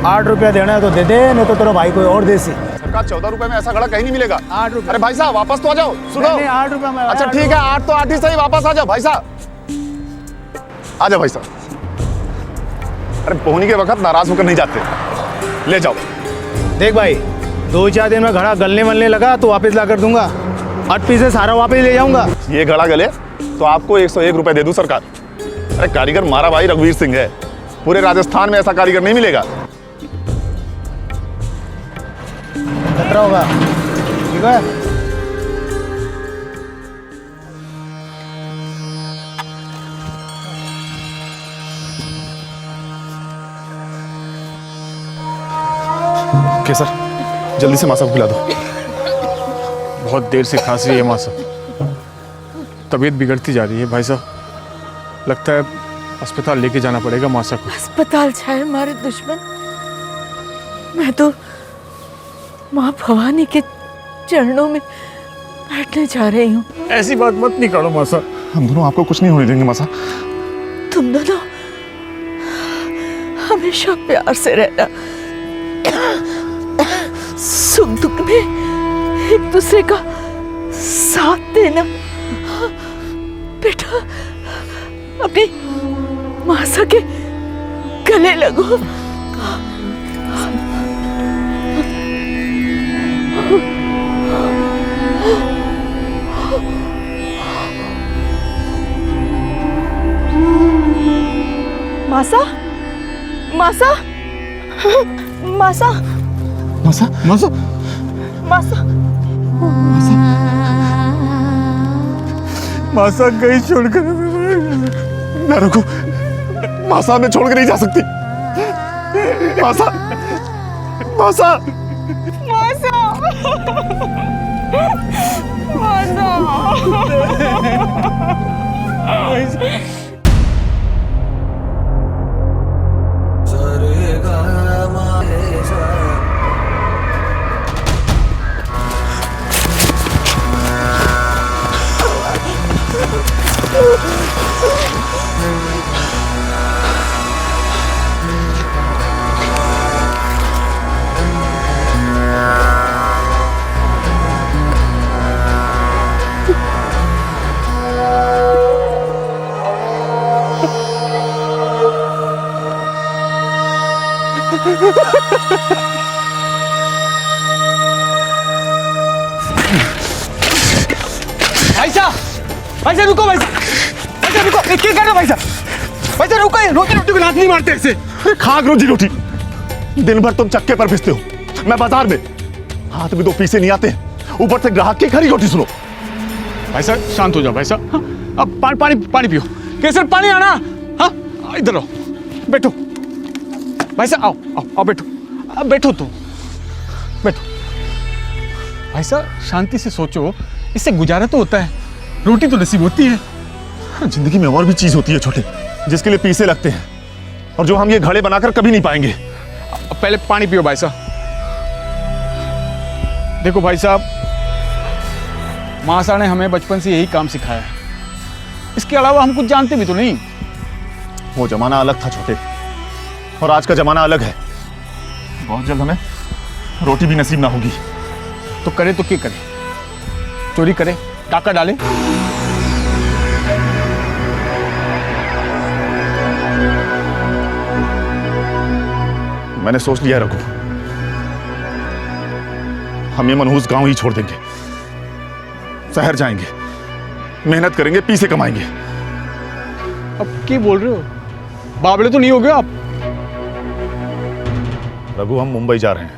8 रुपया देना है तो दे दे, नहीं तो तेरा भाई कोई और दे सी। सरकार 14 रुपए में ऐसा घड़ा कहीं नहीं मिलेगा। 8 रुपया। अरे भाई साहब वापस तो आ जाओ, सुनो। 8 रुपया में। अच्छा ठीक है, 8 तो 8 ही सही, वापस आ जाओ भाई साहब। आ जाओ भाई साहब। अरे पहुंचने के वक्त नाराज होकर नहीं जाते, ले जाओ। देख भाई, 2-4 दिन में घड़ा गलने वलने लगा तो वापस ला कर दूंगा। 8 पीसे सारा वापस ले जाऊंगा। ये घड़ा गले तो आपको 101 रुपए दे दूं सरकार। अरे कारीगर मारा भाई रघुवीर सिंह है, पूरे राजस्थान में ऐसा कारीगर नहीं मिलेगा। खतरा होगा, ठीक है? ओके सर, जल्दी से मासा को खिला दो। बहुत देर से खांसी है मासा, तबीयत बिगड़ती जा रही है भाई साहब। लगता है अस्पताल लेके जाना पड़ेगा मासा को। अस्पताल जाए हमारे दुश्मन, मैं तो माँ भवानी के चरणों में बैठने जा रही हूँ। ऐसी बात मत नहीं करो मासा, हम दोनों आपको कुछ नहीं होने देंगे मासा। तुम दोनों हमेशा प्यार से रहना, सुख दुख में एक दूसरे का साथ देना। बेटा अपनी मासा के गले लगो। मासा, मासा, मासा, मासा, मासा, मासा, मासा कहीं छोड़कर ना रुको। मासा मैं छोड़ कर नहीं जा सकती। मासा, मासा, भाई साहब रुको, भाई साहब रुको, क्या कर रहे हो भाई साहब? भाई साहब रुको, रोटी रोटी को लात नहीं मारते ऐसे। अरे खाक रोजी रोटी, दिन भर तुम चक्के पर पिसते हो, मैं बाजार में, हाथ में 2 पैसे नहीं आते, ऊपर से ग्राहक की खरी रोटी सुनो। भाई साहब शांत हो जाओ भाई साहब। हाँ, अब पानी पानी पियो। केसर पानी आना। हाँ इधर आओ, बैठो भाई साहब, आओ बैठो, अब बैठो तो बैठो। भाई साहब शांति से सोचो, इससे गुजारा तो होता है, रोटी तो नसीब होती है। जिंदगी में और भी चीज होती है छोटे, जिसके लिए पैसे लगते हैं और जो हम ये घड़े बनाकर कभी नहीं पाएंगे। पहले पानी पियो भाई साहब। देखो भाई साहब, मासा ने हमें बचपन से यही काम सिखाया है, इसके अलावा हम कुछ जानते भी तो नहीं। वो जमाना अलग था छोटे, और आज का जमाना अलग है। बहुत जल्द हमें रोटी भी नसीब ना होगी। तो करे तो क्या करे? चोरी करे, डाका डाले? मैंने सोच लिया रघु, हम ये मनहूस गांव ही छोड़ देंगे, शहर जाएंगे, मेहनत करेंगे, पैसे कमाएंगे। अब क्या बोल रहे हो? बावले तो नहीं हो गए आप? रघु हम मुंबई जा रहे हैं।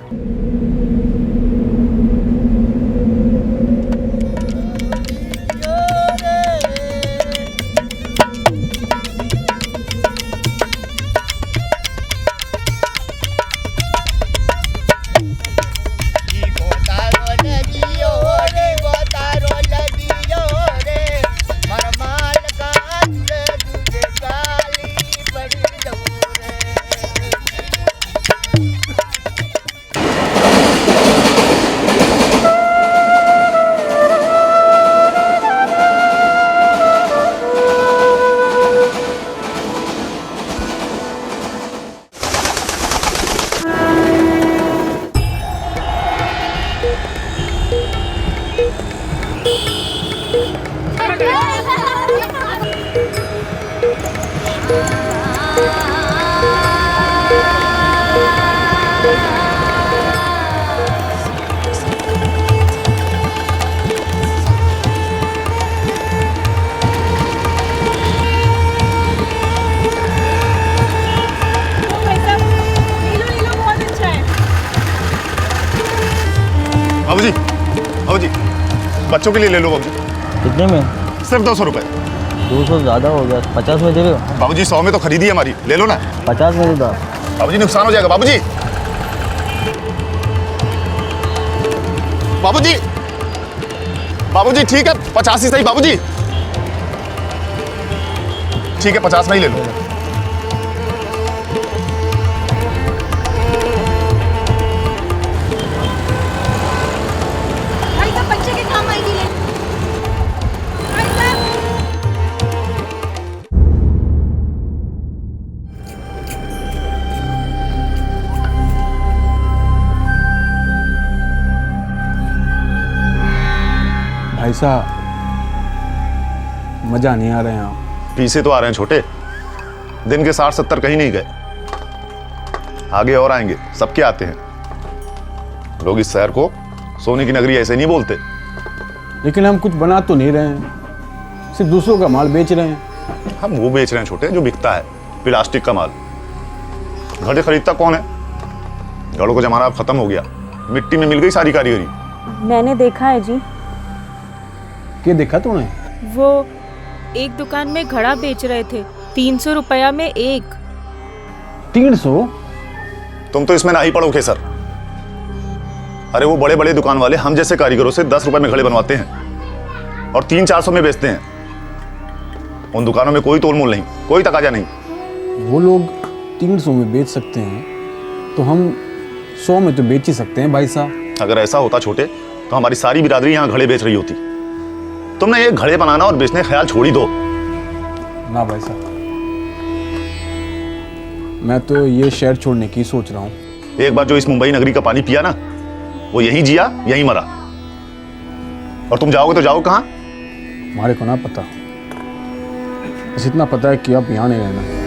बाबूजी, बाबूजी, बच्चों के लिए ले लो बाबूजी। कितने में? सिर्फ 200 रुपए। 200 ज़्यादा हो गया, 50 में दे रहे हो? बाबूजी 100 में तो खरीदी है हमारी, ले लो ना। 50 में दे दो। बाबूजी नुकसान हो जाएगा बाबूजी। बाबूजी, बाबूजी ठीक है 50 ही सही बाबूजी। ठीक है 50 में ही ले लो। बच्चे के काम आएगी ले। भाई साहब मजा नहीं आ रहे हैं आप? पीछे तो आ रहे हैं छोटे, दिन के 60-70 कहीं नहीं गए, आगे और आएंगे, सबके आते हैं। लोग इस शहर को सोने की नगरी ऐसे नहीं बोलते। लेकिन हम कुछ बना तो नहीं रहे हैं, सिर्फ दूसरों का माल बेच रहे हैं। हम वो बेच रहे हैं छोटे जो बिकता है, प्लास्टिक का माल। घड़े खरीदता कौन है? घड़ों का जमाना अब खत्म हो गया, मिट्टी में मिल गई सारी कारीगरी। मैंने देखा है जी। क्या देखा तूने? वो एक दुकान में घड़ा बेच रहे थे, 300 रुपया में एक। 300? तुम तो इसमें ना ही पड़ोगे सर। अरे वो बड़े बड़े दुकान वाले हम जैसे कारीगरों से 10 रुपए में घड़े बनवाते हैं और 300-400 में बेचते हैं। उन दुकानों में कोई तोल मोल नहीं, कोई तकाजा नहीं। वो लोग 300 में बेच सकते हैं तो हम 100 में तो बेच ही सकते हैं भाई साहब। अगर ऐसा होता छोटे तो हमारी सारी बिरादरी यहाँ घड़े बेच रही होती। तुमने ये घड़े बनाना और बेचने का ख्याल छोड़ ही दो। ना भाई साहब, मैं तो ये शहर छोड़ने की सोच रहा हूँ। एक बार जो इस मुंबई नगरी का पानी पिया ना, वो यहीं जिया यहीं मरा। और तुम जाओगे तो जाओ कहाँ? हमारे को ना पता, बस इतना पता है कि आप यहाँ नहीं रहना।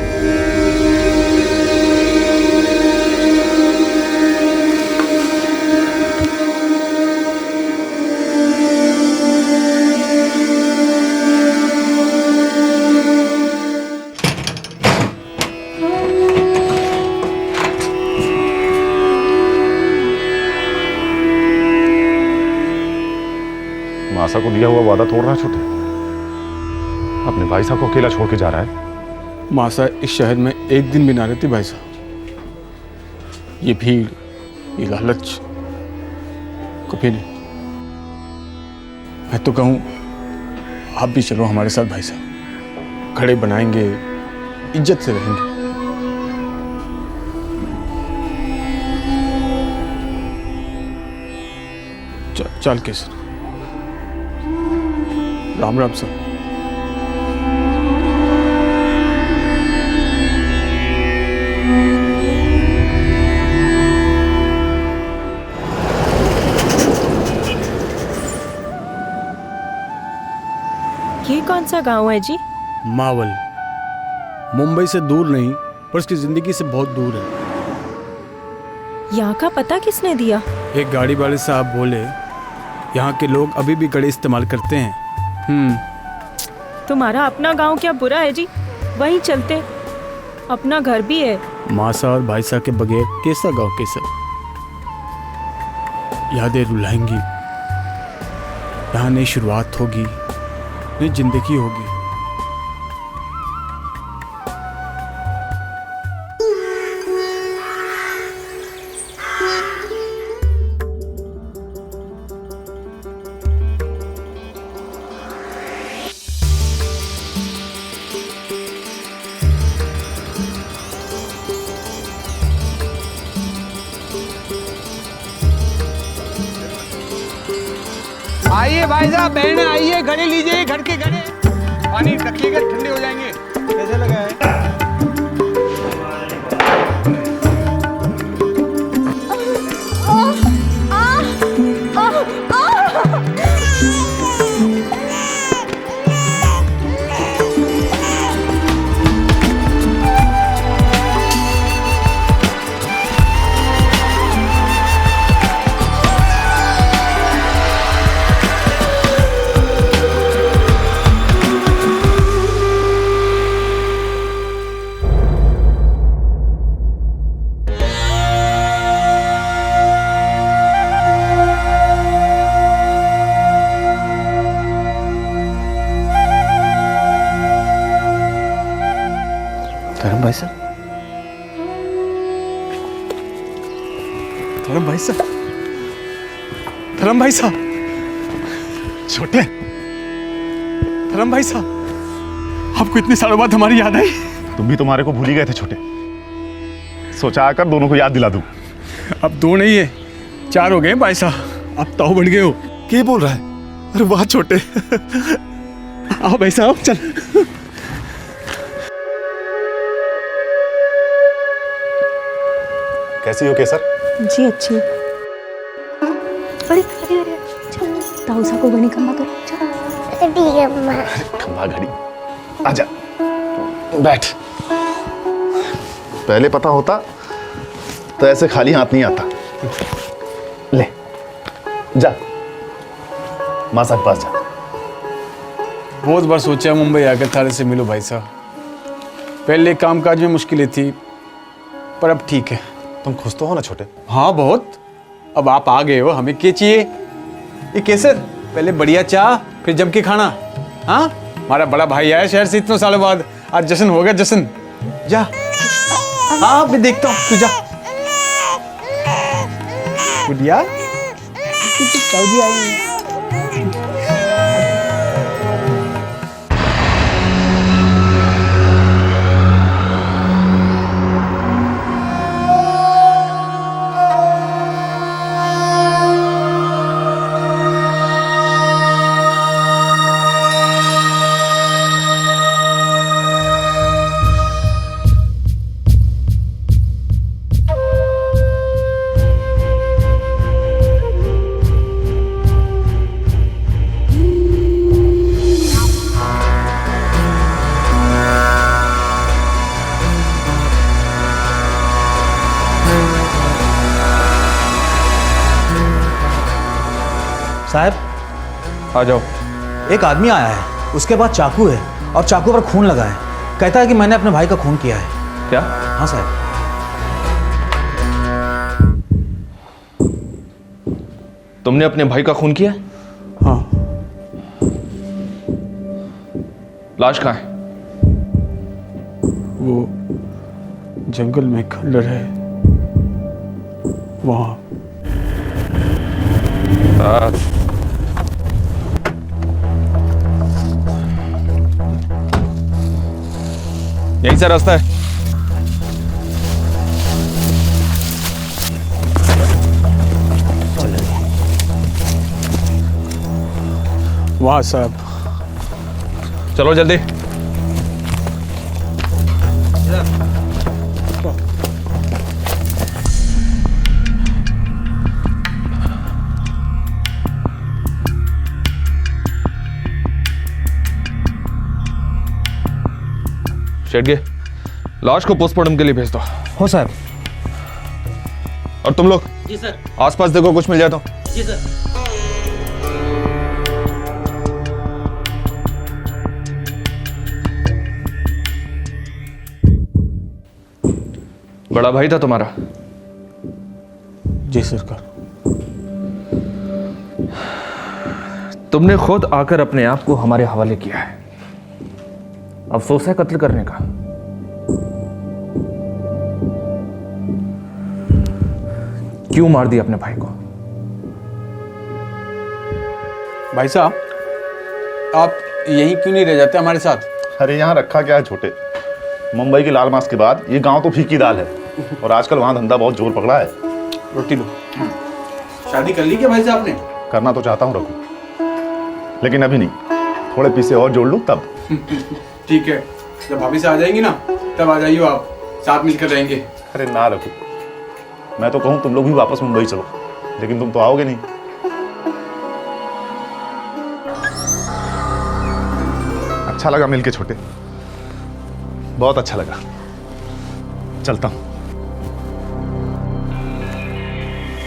मासा को दिया हुआ वादा तोड़ रहा है छोटे। अपने भाई साहब को अकेला छोड़ के जा रहा है। मासा इस शहर में एक दिन भी ना रहती भाई साहब। ये भीड़, ये लालच कभी नहीं। मैं तो कहूँ आप भी चलो हमारे साथ भाई साहब, खड़े बनाएंगे, इज्जत से रहेंगे। चल केसर, राम राम सर। ये कौन सा गांव है जी? मावल मुंबई से दूर नहीं, पर उसकी जिंदगी से बहुत दूर है। यहाँ का पता किसने दिया? एक गाड़ी वाले साहब बोले यहाँ के लोग अभी भी गड़े इस्तेमाल करते हैं। तुम्हारा अपना गांव क्या बुरा है जी? वहीं चलते, अपना घर भी है। मासा और भाई साहब के बगैर कैसा गाँव कैसा? यादें रुलाएंगी, यहाँ नई शुरुआत होगी, नई जिंदगी होगी। आइए भाई साहब, बहने आइए, घड़े लीजिए, घर के घड़े। पानी रखिएगा, ठंडे हो जाएंगे। कैसे लगा है? धर्म भाई साहब, धर्म भाई साहब, धर्म भाई साहब, छोटे धर्म भाई साहब, आपको इतने सालों बाद हमारी याद आई? तुम भी तुम्हारे को भूल ही गए थे छोटे। सोचा आकर दोनों को याद दिला दूं। अब दो नहीं है, चार हो गए भाई साहब, आप ताऊ बन गए हो। क्या बोल रहा है? अरे वाह छोटे। आओ भाई साहब, चल। कैसी हो केसर? जी अच्छी। अरे अरे अरे, चल ताऊसा को बनी खंबा करो, चलो। ठीक है अम्मा। खंबा घड़ी, आजा बैठ। पहले पता होता तो ऐसे खाली हाथ नहीं आता। ले जा, मासा के पास जा। बहुत बार सोचा मुंबई आकर थारे से मिलो भाई साहब। पहले कामकाज में मुश्किलें थी, पर अब ठीक है। तुम खुश तो हो ना छोटे? हाँ बहुत। अब आप आ गए हो, हमें क्या चाहिए? ये कैसे? पहले बढ़िया चाह, फिर जम के खाना। हाँ, हमारा बड़ा भाई आया शहर से इतने सालों बाद, आज जश्न होगा जश्न। जा। हाँ मैं देखता हूँ, तू जा। गुड़िया, सऊदी आई। साहब आ जाओ। एक आदमी आया है, उसके पास चाकू है और चाकू पर खून लगा है। कहता है कि मैंने अपने भाई का खून किया है। क्या? हाँ साहब। तुमने अपने भाई का खून किया? हाँ। लाश कहाँ है? वो जंगल में खंडर है वहाँ। यहीं से रास्ता है। वहाँ साहब। चलो जल्दी। शेट्गे, लाश को पोस्टमार्टम के लिए भेज दो। हो साहब। और तुम लोग जी सर। आसपास देखो, कुछ मिल जाए तो। जी सर। बड़ा भाई था तुम्हारा? जी सरकार। तुमने खुद आकर अपने आप को हमारे हवाले किया है। अफसोस है कत्ल करने का। क्यों मार दिया अपने भाई को? भाई साहब, आप यहीं क्यों नहीं रह जाते हमारे साथ? अरे यहाँ रखा क्या है छोटे, मुंबई की लाल मास के बाद ये गांव तो फीकी दाल है, और आजकल वहाँ धंधा बहुत जोर पकड़ा है। रोटी लो। शादी कर ली क्या भाई साहब ने? करना तो चाहता हूँ रघु, लेकिन अभी नहीं, थोड़े पैसे और जोड़ लूँ तब। ठीक है, जब भाभी से आ जाएंगी ना तब आ जाइए, आप साथ मिलकर रहेंगे। अरे ना रघु, मैं तो कहूँ तुम लोग भी वापस मुंबई चलो, लेकिन तुम तो आओगे नहीं। अच्छा लगा मिलके छोटे, बहुत अच्छा लगा। चलता हूँ।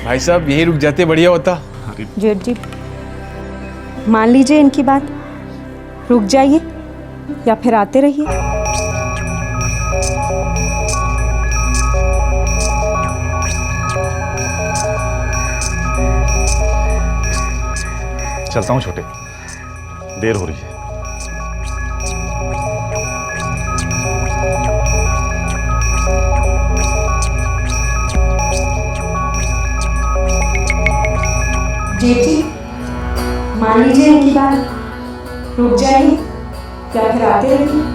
भाई साहब यही रुक जाते बढ़िया होता। जेठ जी, मान लीजिए इनकी बात, रुक जाइए या फिर आते रहिए। चलता हूँ छोटे, देर हो रही है। जेठ जी, मान लीजिए इनकी बात, रुक जाइए या फिर आते रहिए।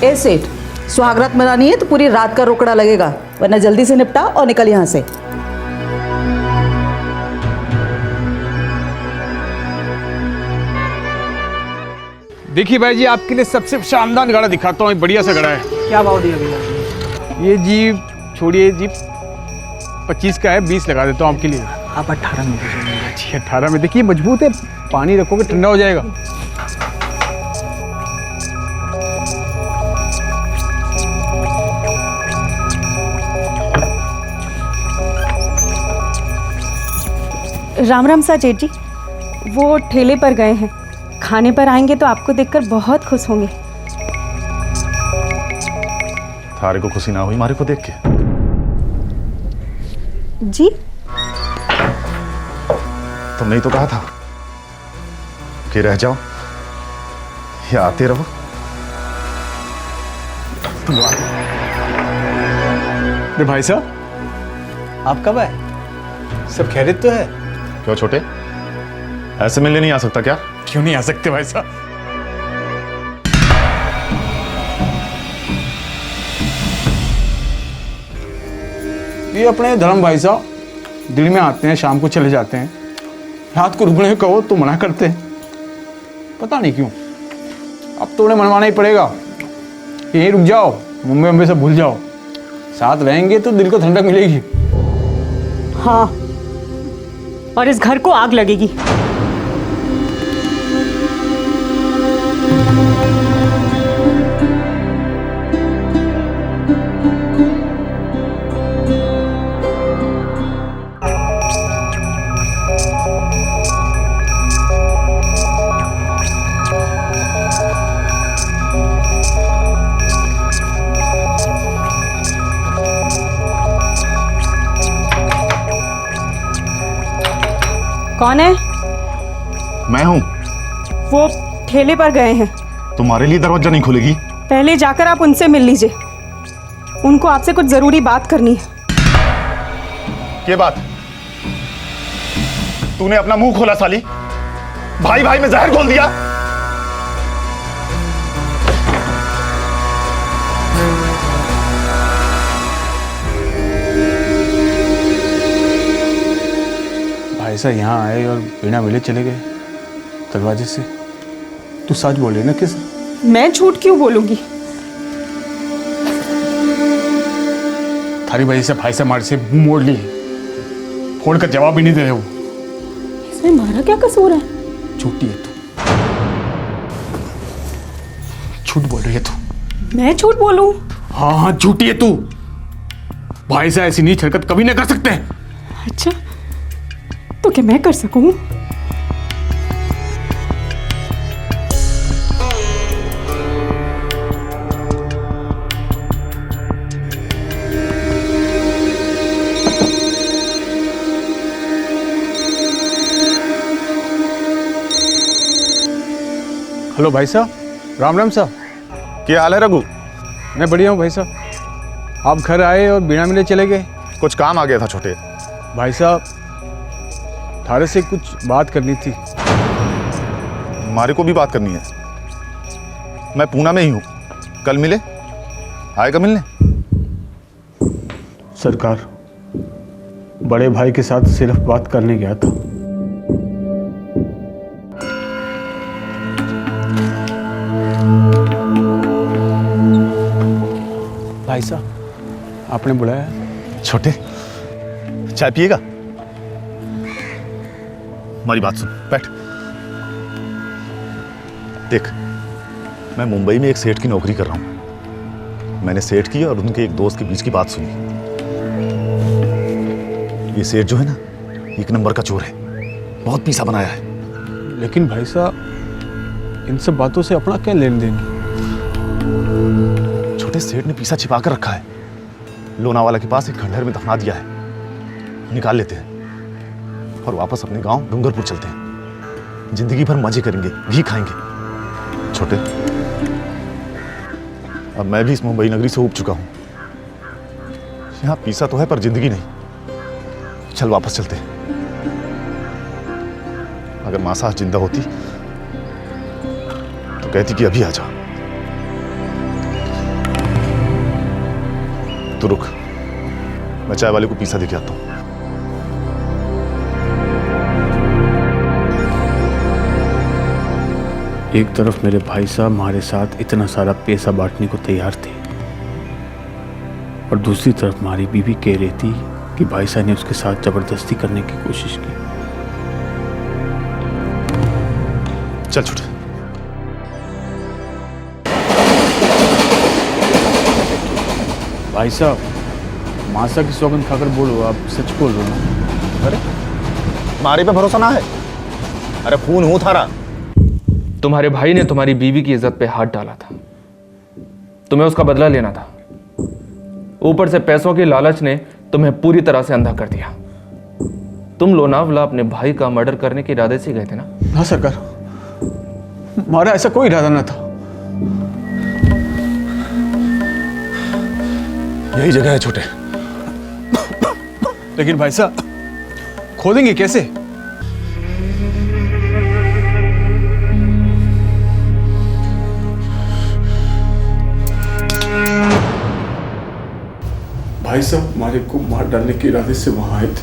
ए सेठ, सुहागरात मनानी है तो पूरी रात का रोकड़ा लगेगा, वरना जल्दी से निपटा और निकल यहाँ से। देखिए भाई जी, आपके लिए सबसे शानदार घड़ा दिखाता हूँ, बढ़िया सा घड़ा है। क्या भाव दिया भैया? ये जी छोड़िए जी, 25 का है, 20 लगा देता हूँ आपके लिए। आप 18 में दीजिए। जी 18 में। देखिए मजबूत है, पानी रखोगे ठंडा हो जाएगा। राम राम सा जेठ जी, वो ठेले पर गए हैं, खाने पर आएंगे तो आपको देखकर बहुत खुश होंगे। थारे को खुशी ना हुई मारे को देख के? जी तुमने ही तो कहा था कि रह जाओ या आते रहो। अरे भाई साहब, आप कब आए? सब खैरियत तो है? क्यों छोटे, ऐसे मिलने नहीं आ सकता क्या? क्यों नहीं आ सकते भाई साहब? ये अपने धर्म भाई साहब दिन में आते हैं, शाम को चले जाते हैं, रात को रुकने कहो तो मना करते हैं, पता नहीं क्यों। अब तो उन्हें मनवाना ही पड़ेगा, यहीं रुक जाओ, मुंबई से भूल जाओ। साथ रहेंगे तो दिल को ठंडक मिलेगी। हाँ, और इस घर को आग लगेगी। कौन है? मैं हूं। वो ठेले पर गए हैं। तुम्हारे लिए दरवाजा नहीं खुलेगी। पहले जाकर आप उनसे मिल लीजिए, उनको आपसे कुछ जरूरी बात करनी है। ये बात? तूने अपना मुंह खोला साली, भाई भाई में जहर घोल दिया। भाई साहब यहाँ आए और बिना मिले चले गए दरवाजे से। तू सच बोले ना किस? मैं झूठ क्यों बोलूंगी? थारी वजह से भाई साहब मार से मुंह मोड़ ली, फोड़ कर जवाब भी नहीं दे रहे वो। इसमें हमारा क्या कसूर है? झूठी है तू, झूठ बोल रही है तू। मैं झूठ बोलूं? हाँ हाँ झूठी है तू। भाई साहब ऐसी नीच हरकत कभी ना कर सकते। अच्छा, तो क्या मैं कर सकूं? हेलो भाई साहब, राम राम साहब। क्या हाल है रघु? मैं बढ़िया हूँ भाई साहब। आप घर आए और बिना मिले चले गए। कुछ काम आ गया था छोटे। भाई साहब, थारे से कुछ बात करनी थी। हमारे को भी बात करनी है। मैं पूना में ही हूँ, कल मिले? आएगा मिलने? सरकार, बड़े भाई के साथ सिर्फ बात करने गया था। भाई साहब, आपने बुलाया? छोटे, चाय पिएगा? हमारी बात सुन, बैठ। देख, मैं मुंबई में एक सेठ की नौकरी कर रहा हूं। मैंने सेठ की और उनके एक दोस्त के बीच की बात सुनी। ये सेठ जो है ना, एक नंबर का चोर है, बहुत पैसा बनाया है। लेकिन भाई साहब, इन सब बातों से अपना क्या लेन देन? छोटे सेठ ने पैसा छिपा कर रखा है, लोनावाला के पास एक खंडहर में दफना दिया है। निकाल लेते हैं और वापस अपने गांव डूंगरपुर चलते हैं। जिंदगी भर मजे करेंगे, घी खाएंगे। छोटे, अब मैं भी इस मुंबई नगरी से ऊब चुका हूं। यहां पैसा तो है पर जिंदगी नहीं। चल वापस चलते हैं। अगर मासा जिंदा होती तो कहती कि अभी आ जा। तो रुक, मैं चाय वाले को पैसा देके आता हूं। एक तरफ मेरे भाई साहब हमारे साथ इतना सारा पैसा बांटने को तैयार थे, और दूसरी तरफ हमारी बीवी कह रही थी कि भाई साहब ने उसके साथ जबरदस्ती करने की कोशिश की। चल छोटे। भाई साहब, मासा की सौगंध खाकर बोलो, आप सच बोल रहे हो ना? अरे हमारे पे भरोसा ना है? अरे खून हूं थारा। तुम्हारे भाई ने तुम्हारी बीवी की इज्जत पे हाथ डाला था, तुम्हें उसका बदला लेना था। ऊपर से पैसों की लालच ने तुम्हें पूरी तरह से अंधा कर दिया। तुम लोनावला अपने भाई का मर्डर करने के इरादे से गए थे ना? हाँ सरकार, हमारा ऐसा कोई इरादा ना था। यही जगह है छोटे। लेकिन भाई साहब, खोदेंगे कैसे? भाई साहब हमारे को मार डालने के इरादे से वहां आए थे।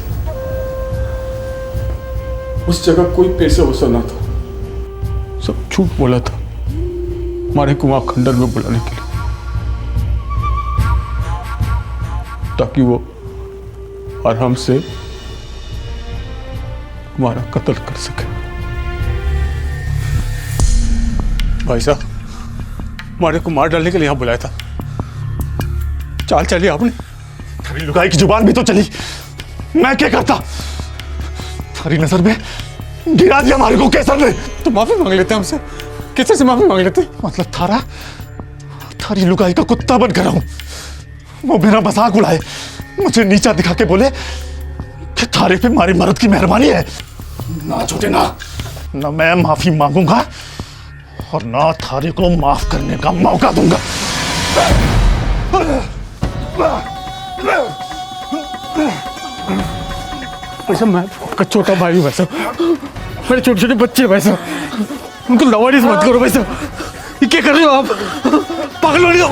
उस जगह कोई पैसा वैसा ना था, सब झूठ बोला था हमारे को वहां खंडर में बुलाने के लिए। ताकि वो आराम से हमारा कत्ल कर सके। भाई साहब, हमारे को मार डालने के लिए यहाँ बुलाया था। चाल चली आपने। तेरी लुगाई की जुबान भी तो चली। मैं क्या करता? थारी नजर में गिरा दिया हमारे को केसर ने। तो माफी मांग लेते हमसे। केसर से माफी मांग लेते। मतलब थारी लुगाई का कुत्ता बन कर हूं। वो मेरा मजाक उड़ाए, मुझे नीचा दिखा के बोले कि थारे पे मारी मर्द की मेहरबानी है। ना छोटे ना मैं माफी मांगूंगा और ना थारे को माफ करने का मौका दूंगा। वैसे मैं आपका छोटा भाई हूँ। वैसे मेरे छोटे छोटे बच्चे वैसे उनको लवारिस मत करो। वैसे ये क्या कर रहे हो आप? पागल हो रही हो?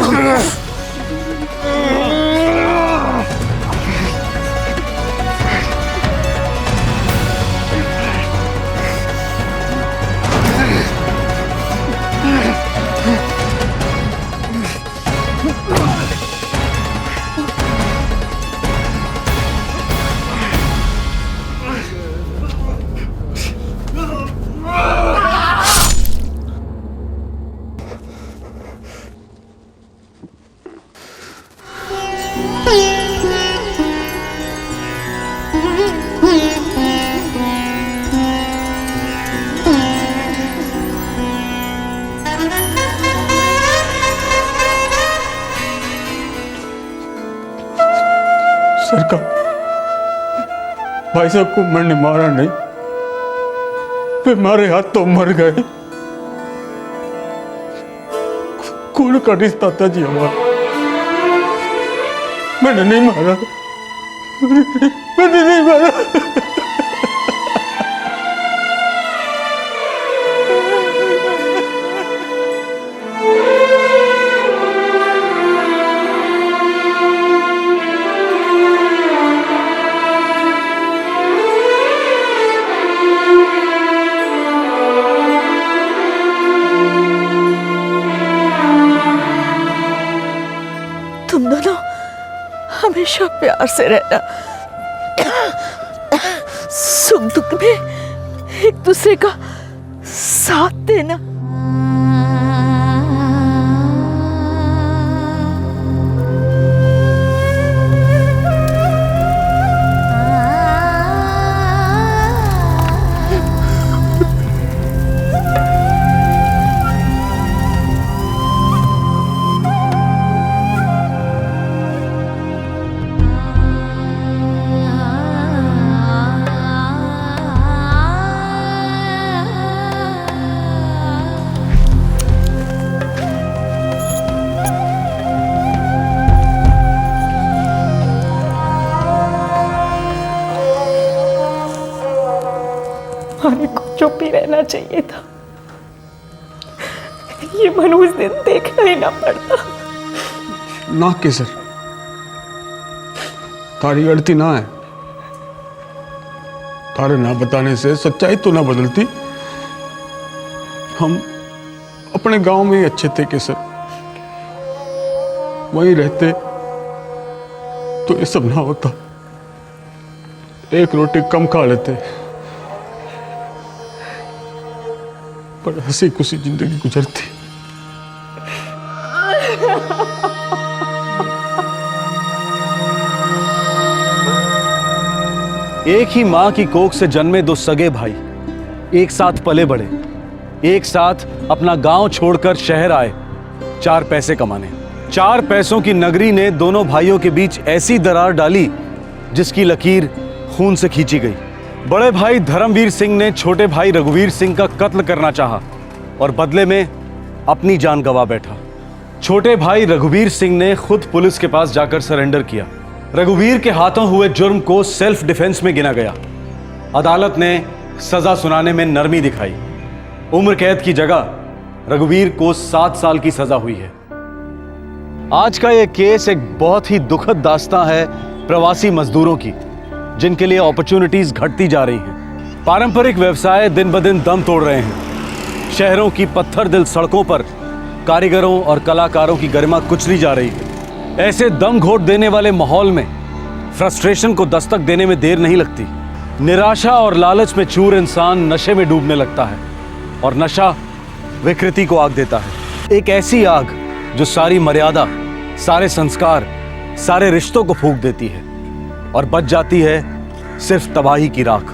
सरकार, भाई साहब को मैंने मारा नहीं, वे मारे हाथ तो मर गए। खून का रिश्ता था जी हमारा। मैंने नहीं मारा, मैंने नहीं मारा। तुम दोनों हमेशा प्यार से रहना, सुख दुख में एक दूसरे का साथ देना। हमारे को चुप ही रहना चाहिए था। ये मन उस दिन देखना ही ना पड़ता। ना केसर, तारी गलती ना है। तारे ना बताने से सच्चाई तो ना बदलती। हम अपने गांव में ही अच्छे थे केसर, वहीं रहते तो ये सब ना होता। एक रोटी कम खा लेते, पर हंसी खुशी जिंदगी गुजरती। एक ही मां की कोख से जन्मे दो सगे भाई एक साथ पले बढ़े, एक साथ अपना गांव छोड़कर शहर आए 4 पैसे कमाने। 4 पैसों की नगरी ने दोनों भाइयों के बीच ऐसी दरार डाली जिसकी लकीर खून से खींची गई। बड़े भाई धर्मवीर सिंह ने छोटे भाई रघुवीर सिंह का कत्ल करना चाहा और बदले में अपनी जान गंवा बैठा। छोटे भाई रघुवीर सिंह ने खुद पुलिस के पास जाकर सरेंडर किया। रघुवीर के हाथों हुए जुर्म को सेल्फ डिफेंस में गिना गया। अदालत ने सजा सुनाने में नरमी दिखाई। उम्र कैद की जगह रघुवीर को 7 साल की सजा हुई है। आज का यह केस एक बहुत ही दुखद दास्तां है प्रवासी मजदूरों की, जिनके लिए अपॉर्चुनिटीज घटती जा रही हैं। पारंपरिक व्यवसाय दिन ब दिन दम तोड़ रहे हैं। शहरों की पत्थर दिल सड़कों पर कारीगरों और कलाकारों की गरिमा कुचली जा रही है। ऐसे दम घोट देने वाले माहौल में फ्रस्ट्रेशन को दस्तक देने में देर नहीं लगती। निराशा और लालच में चूर इंसान नशे में डूबने लगता है और नशा विकृति को आग देता है। एक ऐसी आग जो सारी मर्यादा, सारे संस्कार, सारे रिश्तों को फूंक देती है और बच जाती है सिर्फ तबाही की राख।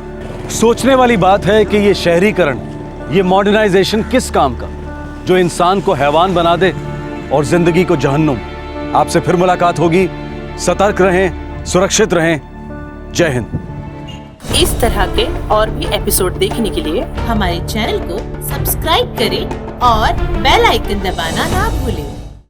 सोचने वाली बात है कि ये शहरीकरण, ये मॉडर्नाइजेशन किस काम का, जो इंसान को हैवान बना दे और जिंदगी को जहन्नुम। आपसे फिर मुलाकात होगी। सतर्क रहें, सुरक्षित रहें। जय हिंद। इस तरह के और भी एपिसोड देखने के लिए हमारे चैनल को सब्सक्राइब करें और बेल आइकन दबाना ना भूलें।